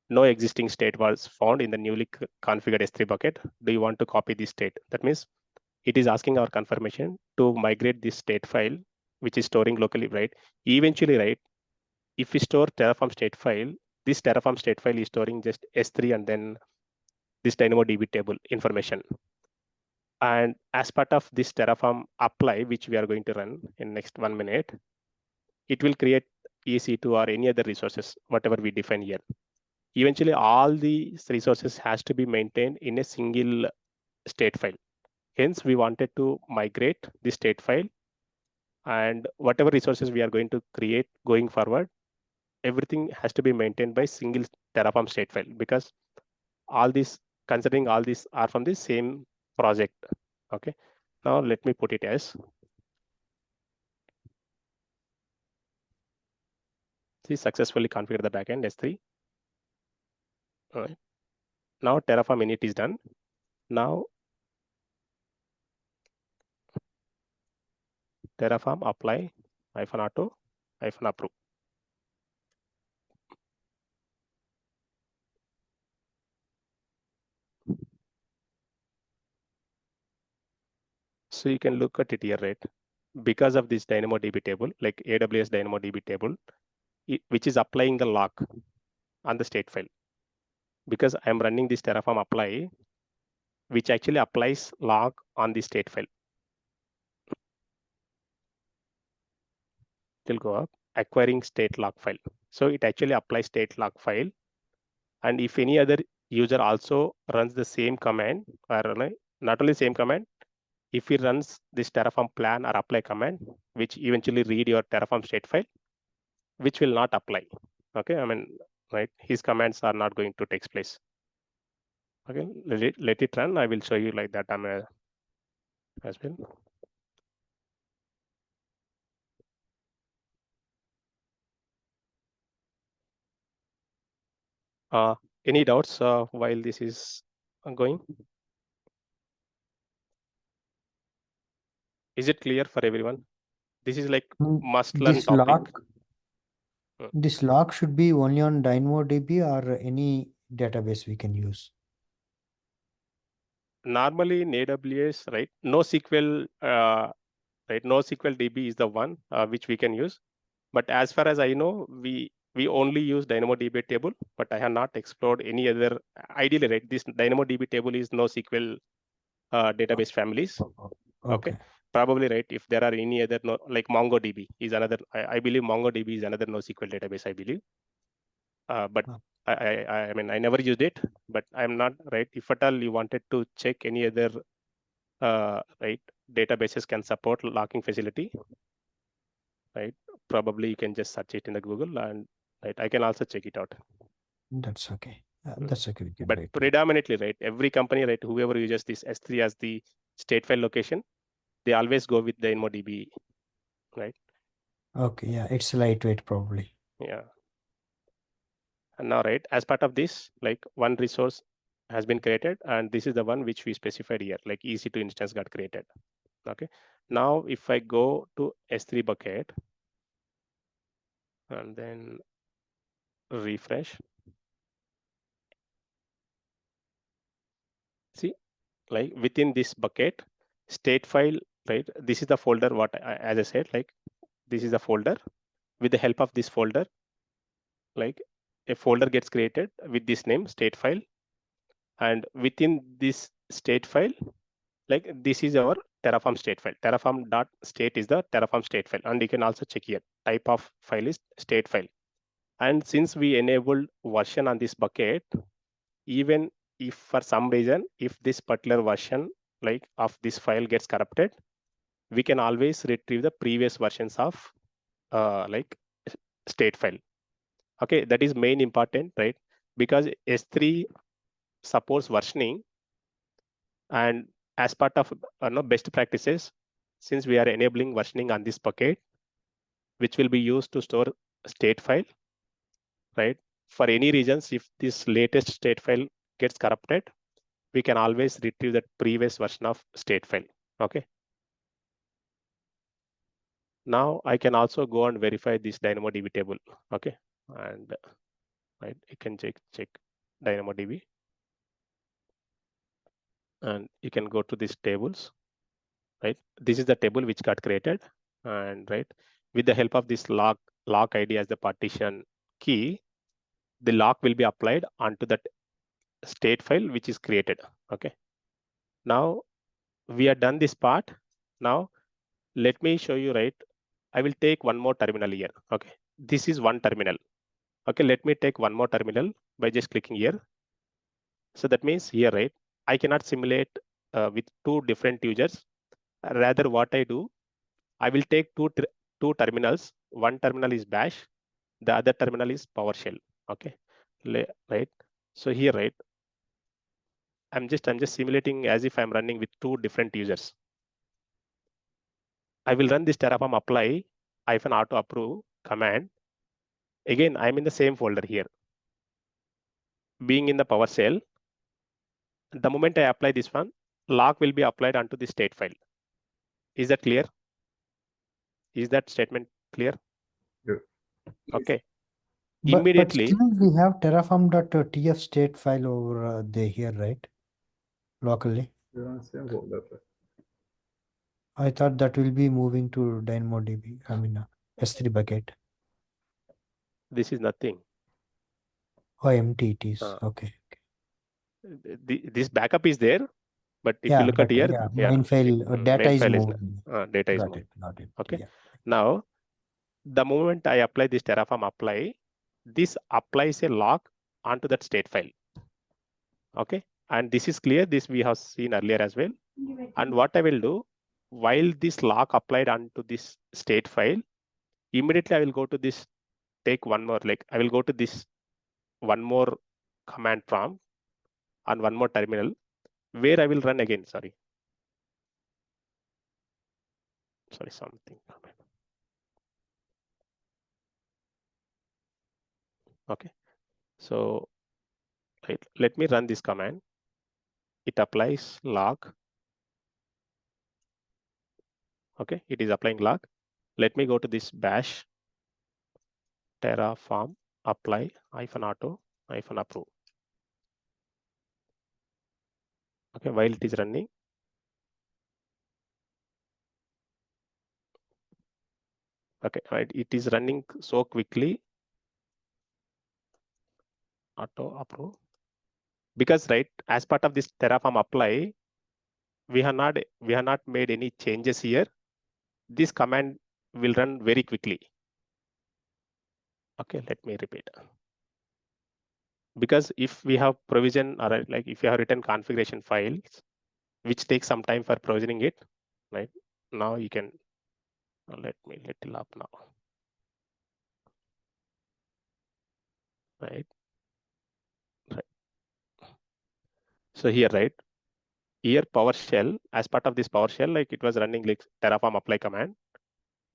No existing state was found in the newly configured S3 bucket. Do you want to copy this state? That means it is asking our confirmation to migrate this state file, which is storing locally, right? Eventually, right, if we store Terraform state file, this Terraform state file is storing just S3 and then this DynamoDB table information. And as part of this Terraform apply, which we are going to run in next 1 minute, it will create EC2 or any other resources, whatever we define here. Eventually, all these resources has to be maintained in a single state file. Hence, we wanted to migrate the state file, and whatever resources we are going to create going forward, everything has to be maintained by single Terraform state file, because all these, considering all these are from the same project. Okay. Now let me put it as, see, successfully configured the backend S3. All right. Now Terraform init is done. Now Terraform apply -auto -approve. So you can look at it here, right? Because of this DynamoDB table, like AWS DynamoDB table, which is applying the lock on the state file. Because I'm running this Terraform apply, which actually applies lock on the state file. It will go up, acquiring state lock file. So it actually applies state lock file. And if any other user also runs the same command, or not only same command, if he runs this Terraform plan or apply command, which eventually read your Terraform state file, which will not apply. Okay, I mean, right, his commands are not going to take place. Okay, let it run. I will show you like that as well. Any doubts while this is going? Is it clear for everyone? This is like must learn topic.
This lock should be only on DynamoDB or any database we can use.
Normally in AWS, right? NoSQL, right? NoSQL DB is the one which we can use. But as far as I know, we only use DynamoDB table, but I have not explored any other. Ideally, right? This DynamoDB table is NoSQL database families. Okay. Probably, right? If there are any other, like MongoDB is another. I believe MongoDB is another NoSQL database. I believe. But I mean, I never used it, but I'm not right. If at all you wanted to check any other right databases can support locking facility, right? Probably you can just search it in the Google, and right, I can also check it out.
That's okay. That's okay. We can
But
wait.
predominantly, right, every company, right, whoever uses this S3 as the state file location, they always go with the DynamoDB, right?
Okay, yeah, it's lightweight probably.
Yeah. And now, right, as part of this, like one resource has been created, and this is the one which we specified here, like EC2 instance got created. Okay. Now, if I go to S3 bucket and then refresh, see, like within this bucket, state file, right? This is the folder. As I said, like this is the folder. With the help of this folder, like a folder gets created with this name, state file, and within this state file, like this is our Terraform state file. Terraform.state is the Terraform state file, and you can also check here. Type of file is state file. And since we enabled version on this bucket, even if for some reason, if this particular version like of this file gets corrupted, we can always retrieve the previous versions of like state file. Okay, that is main important, right? Because S3 supports versioning, and as part of best practices, since we are enabling versioning on this bucket, which will be used to store state file, right? For any reasons, if this latest state file gets corrupted, we can always retrieve that previous version of state file. Okay. Now I can also go and verify this DynamoDB table. Okay, and right, you can check DynamoDB, and you can go to these tables. Right, this is the table which got created, and right, with the help of this lock ID as the partition key, the lock will be applied onto that state file which is created. Okay, now we are done this part. Now let me show you, right? I will take one more terminal here. Okay, this is one terminal. Okay, let me take one more terminal by just clicking here. So that means here, right, I cannot simulate with two different users. Rather, what I do, I will take two terminals. One terminal is bash, the other terminal is PowerShell. Okay, right. So here, right, I'm just simulating as if I'm running with two different users. I will run this Terraform apply -auto approve command. Again, I'm in the same folder here. Being in the PowerShell, the moment I apply this one, lock will be applied onto the state file. Is that clear? Is that statement clear?
Yeah.
Okay.
But
Immediately,
still we have terraform.tf state file over there here, right? Locally.
You're on same folder.
I thought that will be moving to DynamoDB. I mean, S3 bucket.
this is nothing.
Oh, empty it is. Okay.
This backup is there, but if
Yeah,
you look at
but
here,
main file data
main
is
file
moved.
data is
Got
moved.
it. Got it.
Okay.
Yeah.
Now, the moment I apply this Terraform apply, this applies a lock onto that state file. Okay. And this is clear. This we have seen earlier as well. And what I will do, while this lock applied onto this state file, immediately I will go to this, take one more, like I will go to this one more command prompt and one more terminal where I will run again, sorry, something. Okay, so right, let me run this command. It applies log. Okay, it is applying log. Let me go to this bash terraform apply -auto -approve. Okay, while it is running, okay, right, it is running so quickly. Auto approve, because right, as part of this Terraform apply, we have not made any changes here. This command will run very quickly. Okay, let me repeat. Because if we have provision, or like if you have written configuration files, which takes some time for provisioning it, right? Now you can Let me little up now. Right. So here, right, here PowerShell, as part of this PowerShell, like it was running like Terraform apply command.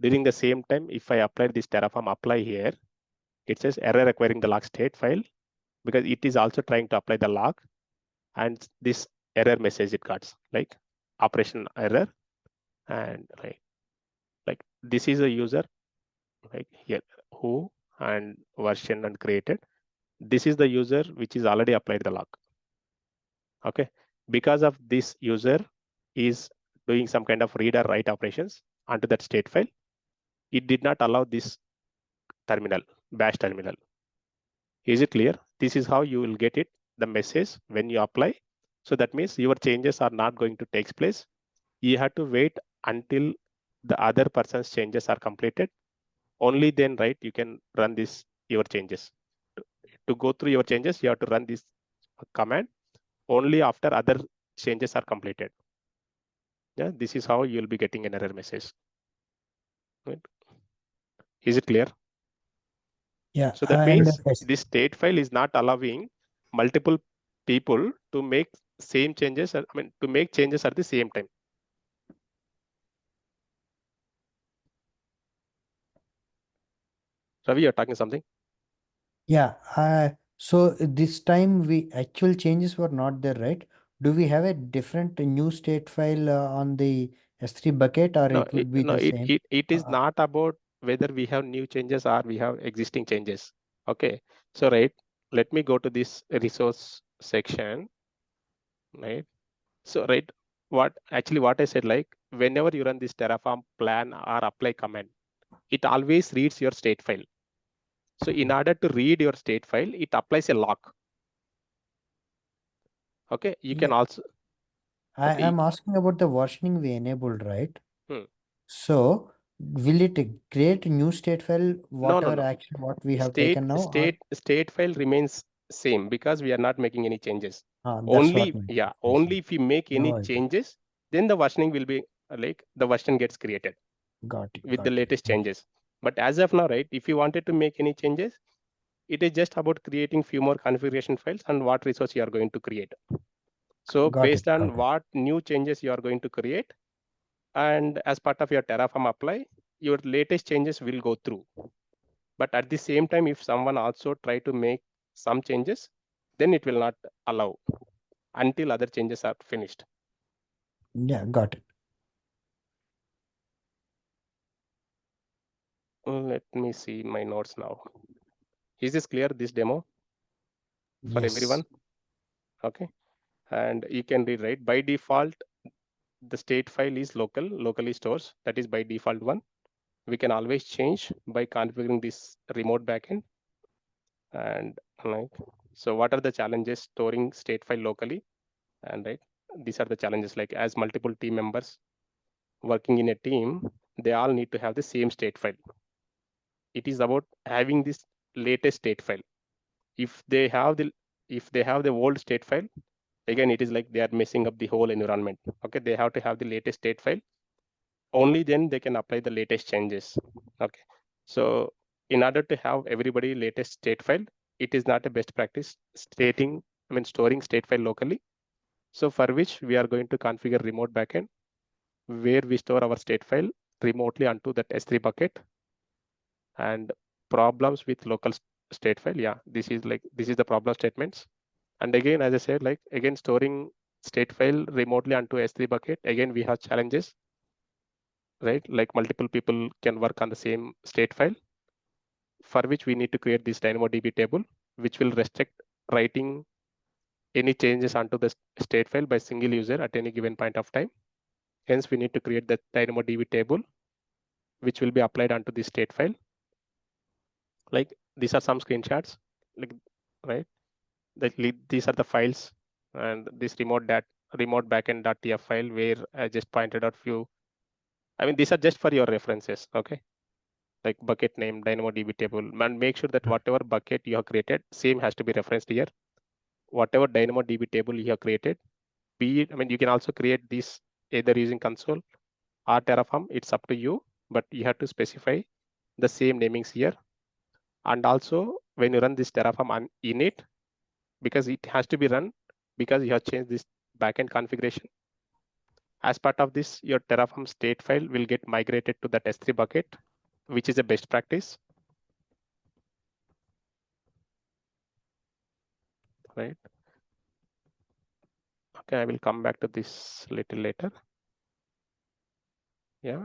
During the same time, if I apply this Terraform apply here, it says error acquiring the log state file, because it is also trying to apply the log, and this error message it got, like operation error, and right, like this is a user, like here who and version and created. This is the user which is already applied the log. Okay, because of this user is doing some kind of read or write operations onto that state file, it did not allow this terminal, bash terminal. Is it clear? This is how you will get it, the message when you apply. So that means your changes are not going to take place. You have to wait until the other person's changes are completed. Only then, right, you can run this your changes. To go through your changes, you have to run this command only after other changes are completed. Yeah, this is how you'll be getting an error message. Right? Is it clear?
Yeah.
So that means
yes.
this state file is not allowing multiple people to make same changes. I mean, to make changes at the same time. Ravi, you're talking something?
Yeah. So this time actual changes were not there, right? Do we have a different new state file on the S3 bucket, or
No,
it would be the same?
it is not about whether we have new changes or we have existing changes. Okay, so right, let me go to this resource section, right? So right, what I said, like whenever you run this Terraform plan or apply command, it always reads your state file. So in order to read your state file, it applies a lock. Okay, you can also.
I
Okay,
am asking about the versioning we enabled, right?
Hmm.
So will it create a new state file, whatever
No.
action what we have taken now?
State file remains same because we are not making any changes.
That's what my question is.
Only if we make any
Now I get it.
changes, then the versioning will be like the version gets created
Got it.
with the
Got it.
latest changes. But as of now, right, if you wanted to make any changes, it is just about creating few more configuration files and what resource you are going to create. So
Got
based
it.
on
Got it.
what new changes you are going to create, and as part of your Terraform apply, your latest changes will go through. But at the same time, if someone also try to make some changes, then it will not allow until other changes are finished.
Yeah, got it.
Let me see my notes now. Is this clear, this demo for
Yes.
everyone? Okay. And you can read, right? By default, the state file is locally stores. That is by default one. We can always change by configuring this remote backend. And like, so what are the challenges storing state file locally? And right, these are the challenges, like as multiple team members working in a team, they all need to have the same state file. It is about having this latest state file. If they have the old state file, again, it is like they are messing up the whole environment. Okay, they have to have the latest state file. Only then they can apply the latest changes. Okay, so in order to have everybody latest state file, it is not a best practice storing state file locally. So for which we are going to configure remote backend, where we store our state file remotely onto that S3 bucket. And problems with local state file, yeah, this is the problem statements. And again, as I said, like again, storing state file remotely onto S3 bucket, again we have challenges, right? Like multiple people can work on the same state file, for which we need to create this DynamoDB table, which will restrict writing any changes onto the state file by single user at any given point of time. Hence, we need to create the DynamoDB table, which will be applied onto the state file. Like these are some screenshots, like, right? These are the files, and this remote backend.tf file where I just pointed out few. I mean, these are just for your references, okay? Like bucket name, DynamoDB table, and make sure that whatever bucket you have created, same has to be referenced here. Whatever DynamoDB table you have created, be it, I mean, you can also create this either using console or Terraform. It's up to you. but you have to specify the same namings here. And also when you run this Terraform init, because it has to be run because you have changed this backend configuration. As part of this, your Terraform state file will get migrated to that S3 bucket, which is a best practice, right? Okay, I will come back to this little later. Yeah,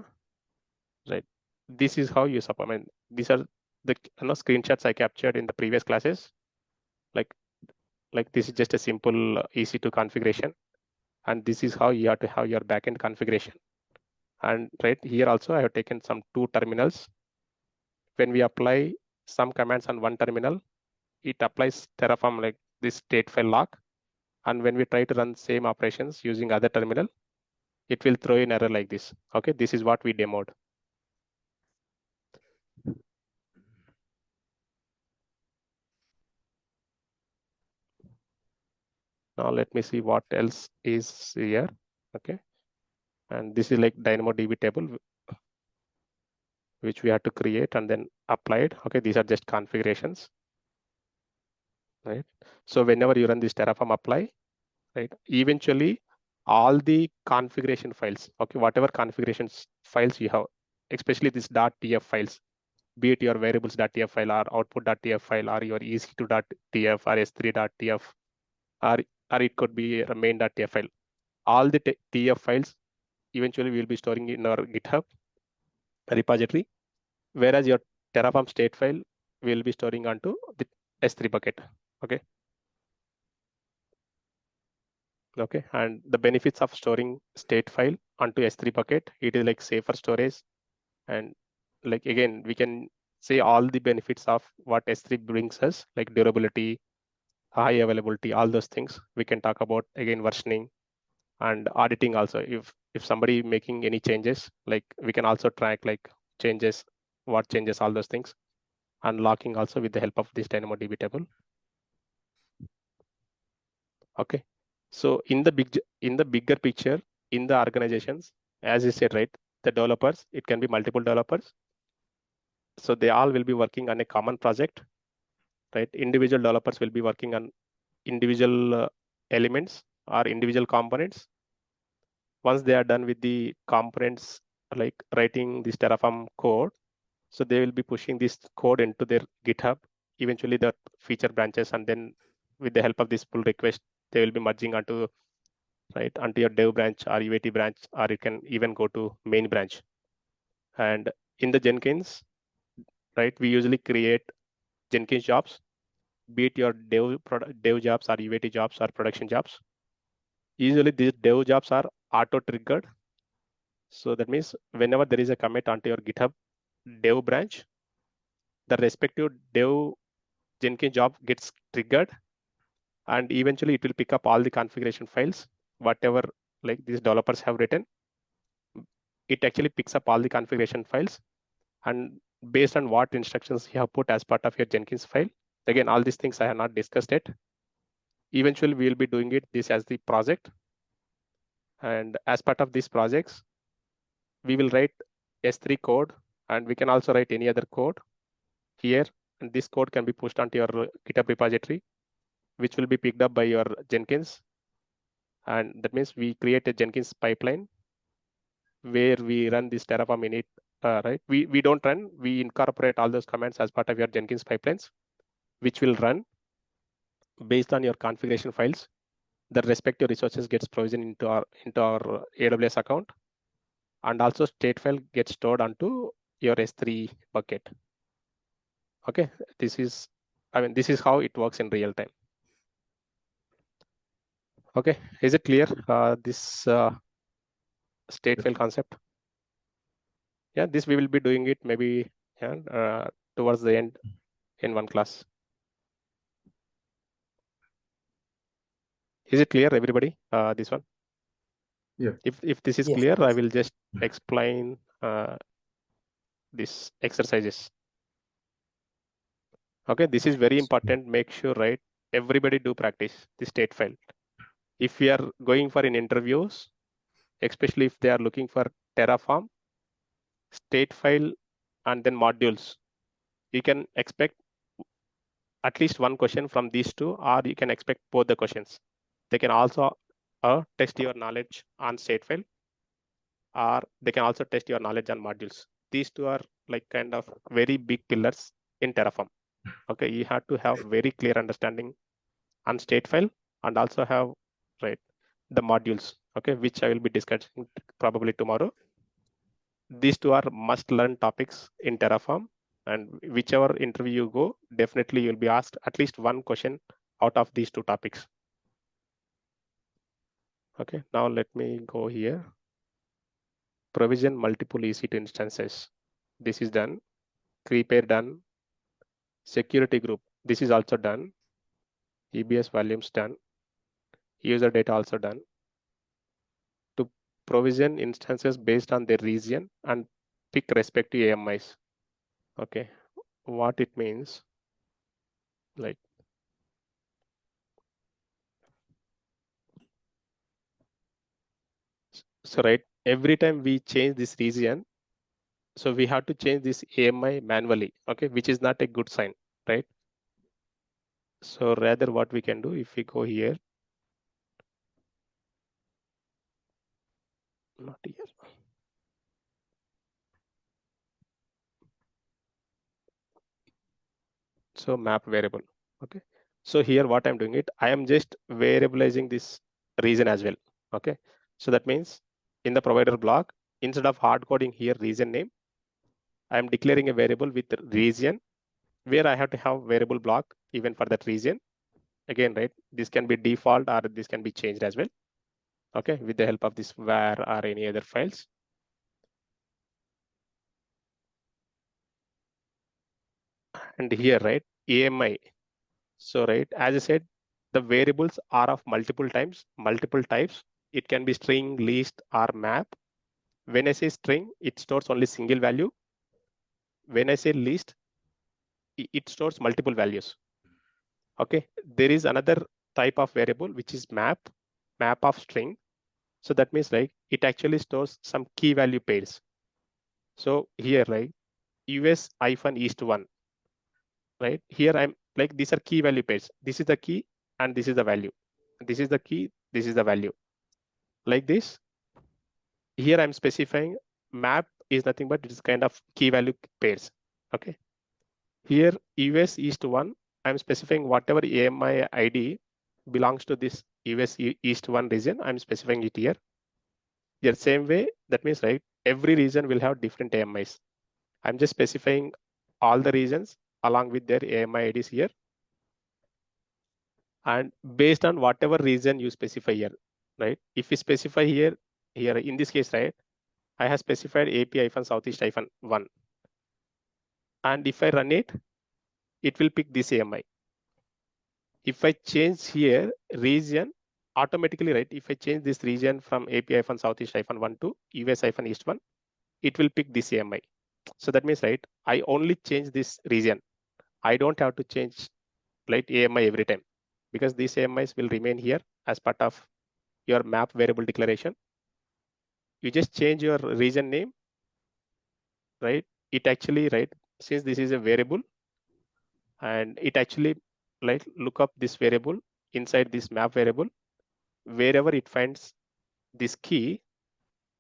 right. This is how you support. I mean, these are the screenshots I captured in the previous classes. Like this is just a simple EC2 configuration, and this is how you have to have your backend configuration. And right here also, I have taken some 2 terminals. When we apply some commands on one terminal, it applies Terraform like this state file lock. And when we try to run same operations using other terminal, it will throw an error like this. Okay, this is what we demoed. Now let me see what else is here. Okay, and this is like DynamoDB table, which we have to create and then applied. Okay, these are just configurations, right? So whenever you run this Terraform apply, right, eventually all the configuration files, okay, whatever configurations files you have, especially this .tf files, be it your variables.tf file or output.tf file or your ec2.tf or s3.tf, or it could be a main.tf file. All the tf files eventually we'll be storing in our GitHub repository, whereas your Terraform state file will be storing onto the S3 bucket. Okay. Okay, and the benefits of storing state file onto S3 bucket, it is like safer storage, and like again we can say all the benefits of what S3 brings us, like durability, high availability, all those things. We can talk about again versioning and auditing also. If somebody making any changes, like we can also track like changes, what changes, all those things, and locking also with the help of this DynamoDB table. Okay, so in the bigger picture, in the organizations, as you said, right, the developers, it can be multiple developers, so they all will be working on a common project, right? Individual developers will be working on individual elements or individual components. Once they are done with the components, like writing this Terraform code, so they will be pushing this code into their GitHub, eventually the feature branches, and then with the help of this pull request, they will be merging onto, right, onto your dev branch or UAT branch, or you can even go to main branch. And in the Jenkins, right, we usually create Jenkins jobs, be it your dev jobs or UAT jobs or production jobs. Usually these dev jobs are auto triggered. So that means whenever there is a commit onto your GitHub dev branch, the respective dev Jenkins job gets triggered, and eventually it will pick up all the configuration files, whatever like these developers have written. It actually picks up all the configuration files, and based on what instructions you have put as part of your Jenkins file, again, all these things I have not discussed yet. Eventually we will be doing this as the project, and as part of these projects, we will write S3 code, and we can also write any other code here, and this code can be pushed onto your GitHub repository, which will be picked up by your Jenkins. And that means we create a Jenkins pipeline where we run this Terraform init, right? We don't run, we incorporate all those commands as part of your Jenkins pipelines, which will run based on your configuration files. The respective resources gets provisioned into our AWS account, and also state file gets stored onto your S3 bucket. Okay, this is how it works in real time. Okay, is it clear, this state file concept? Yeah, this we will be doing it maybe towards the end in one class. Is it clear, everybody? This one?
Yeah.
If this is
Yes.
clear, I will just explain these exercises. Okay, this is very important. Make sure, right, everybody do practice the state file. If we are going for in interviews, especially if they are looking for Terraform, state file and then modules, you can expect at least one question from these two, or you can expect both the questions. They can also test your knowledge on state file, or they can also test your knowledge on modules. These two are like kind of very big pillars in Terraform. Okay, you have to have very clear understanding on state file and also have the modules, okay, which I will be discussing probably tomorrow. These two are must learn topics in Terraform, and whichever interview you go, definitely you'll be asked at least one question out of these two topics. Okay, now let me go here. Provision multiple EC2 instances. This is done. Prepare done. Security group. This is also done. EBS volumes done. User data also done. To provision instances based on their region and pick respective AMIs. Okay, what it means, like so every time we change this region, so we have to change this AMI manually, okay, which is not a good sign, right? So rather what we can do, if we go here, not here. So map variable, okay. So here what I'm doing I am just variabilizing this region as well, okay. So that means in the provider block, instead of hard coding here region name, I am declaring a variable with region where I have to have variable block even for that region. Again, this can be default or this can be changed as well, okay, with the help of this var or any other files. And here, AMI. So as I said, the variables are of multiple types. It can be string, list, or map. When I say string, it stores only single value. When I say list, it stores multiple values. Okay, there is another type of variable which is map of string. So that means it actually stores some key value pairs. So here US-east1, here I'm these are key value pairs. This is the key and this is the value. This is the key, this is the value. Like this. Here I'm specifying map is nothing but it is kind of key value pairs. Okay. Here US-east1, I'm specifying whatever AMI ID belongs to this US-east1 region. I'm specifying it here. The same way, that means every region will have different AMIs. I'm just specifying all the regions along with their AMI IDs here. And based on whatever region you specify here, if you specify here in this case, I have specified AP-Southeast-1. And if I run it, it will pick this AMI. If I change here region, automatically, if I change this region from AP-Southeast-1 to US-East1, it will pick this AMI. So that means, I only change this region. I don't have to change AMI every time, because these AMIs will remain here as part of your map variable declaration. You just change your region name, it actually, since this is a variable, and it actually look up this variable inside this map variable. Wherever it finds this key,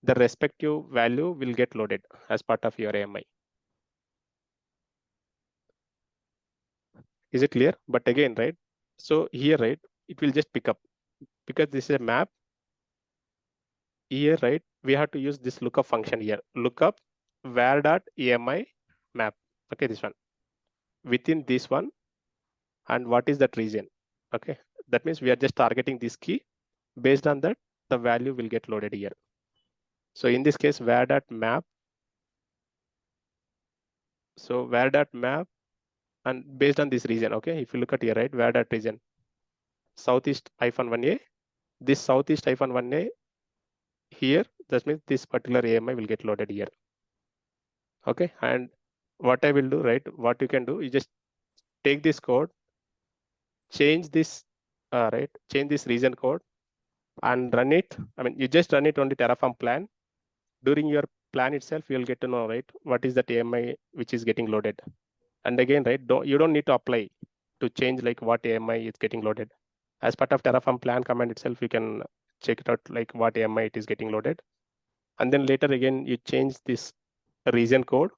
the respective value will get loaded as part of your AMI. Is it clear? But again, so here, it will just pick up, because this is a map. Here, we have to use this lookup function here. Lookup var.ami map. Okay, this one. Within this one, and what is that region? Okay, that means we are just targeting this key. Based on that, the value will get loaded here. So in this case, var.map. So var.map, and based on this region, okay, if you look at here, var.region, Southeast-1A, this Southeast-1A here, that means this particular AMI will get loaded here. Okay, and what I will do, what you can do, you just take this code, change this, change this region code and run it. I mean, you just run it on the Terraform plan. During your plan itself, you'll get to know, right, what is that AMI which is getting loaded. And again, right, you don't need to apply to change like what AMI is getting loaded. As part of Terraform plan command itself, you can check it out like what AMI it is getting loaded. And then later again, you change this region code,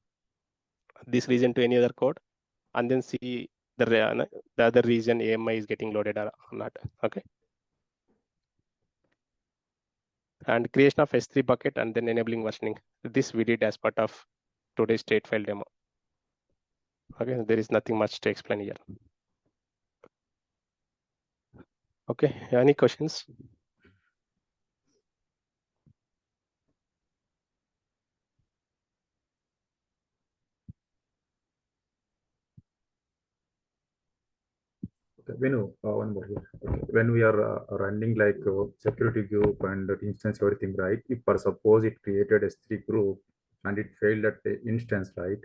this region to any other code, and then see the other region AMI is getting loaded or not. Okay. And creation of S3 bucket and then enabling versioning. This we did as part of today's state file demo. Okay, there is nothing much to explain here. Okay, any questions?
Okay, Venu, one more here. Okay. When we are running like security group and instance everything, right? If for suppose it created S3 group and it failed at the instance, right?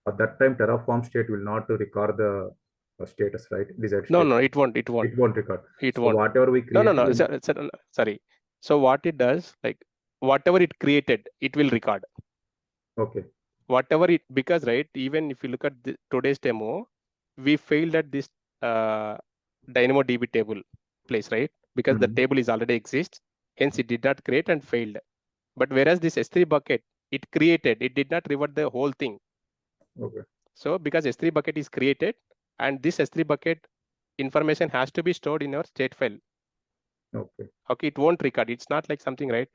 At that time, Terraform state will not record the status, right? Desired
No,
state.
no, it won't. It won't.
It won't record.
It
So
won't.
whatever we create.
No. Sorry. So what it does, like whatever it created, it will record.
Okay.
Whatever it, because right, even if you look at today's demo, we failed at this DynamoDB table place, right? Because the table is already exists, hence it did not create and failed. But whereas this S3 bucket, it created, it did not revert the whole thing.
Okay.
So because S3 bucket is created, and this S3 bucket information has to be stored in our state file.
Okay.
Okay, it won't record. It's not like something, right?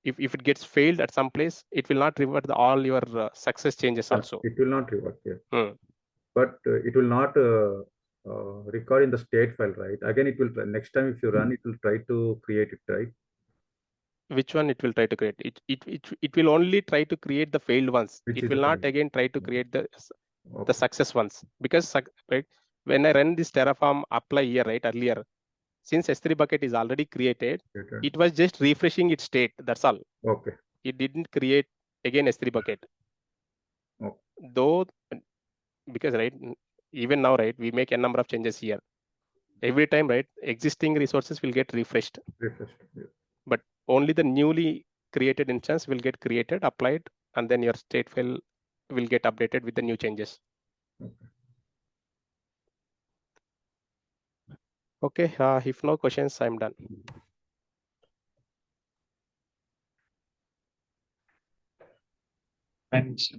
If it gets failed at some place, it will not revert all your success changes also.
It will not revert, yeah. But it will not record in the state file, right? Again, it will next time if you run, it will try to create it, right?
Which one it will try to create? It will only try to create the failed ones. It will not again try to create the success ones, because right, when I run this Terraform apply here, right, earlier, since S3 bucket is already created, it was just refreshing its state. That's all.
Okay.
It didn't create again S3 bucket.
Okay.
Though, because right, even now, right, we make a number of changes here. Every time, right, existing resources will get refreshed.
Yeah.
But only the newly created instance will get created, applied, and then your state file will get updated with the new changes. Okay, if no questions, I'm done.
Thanks.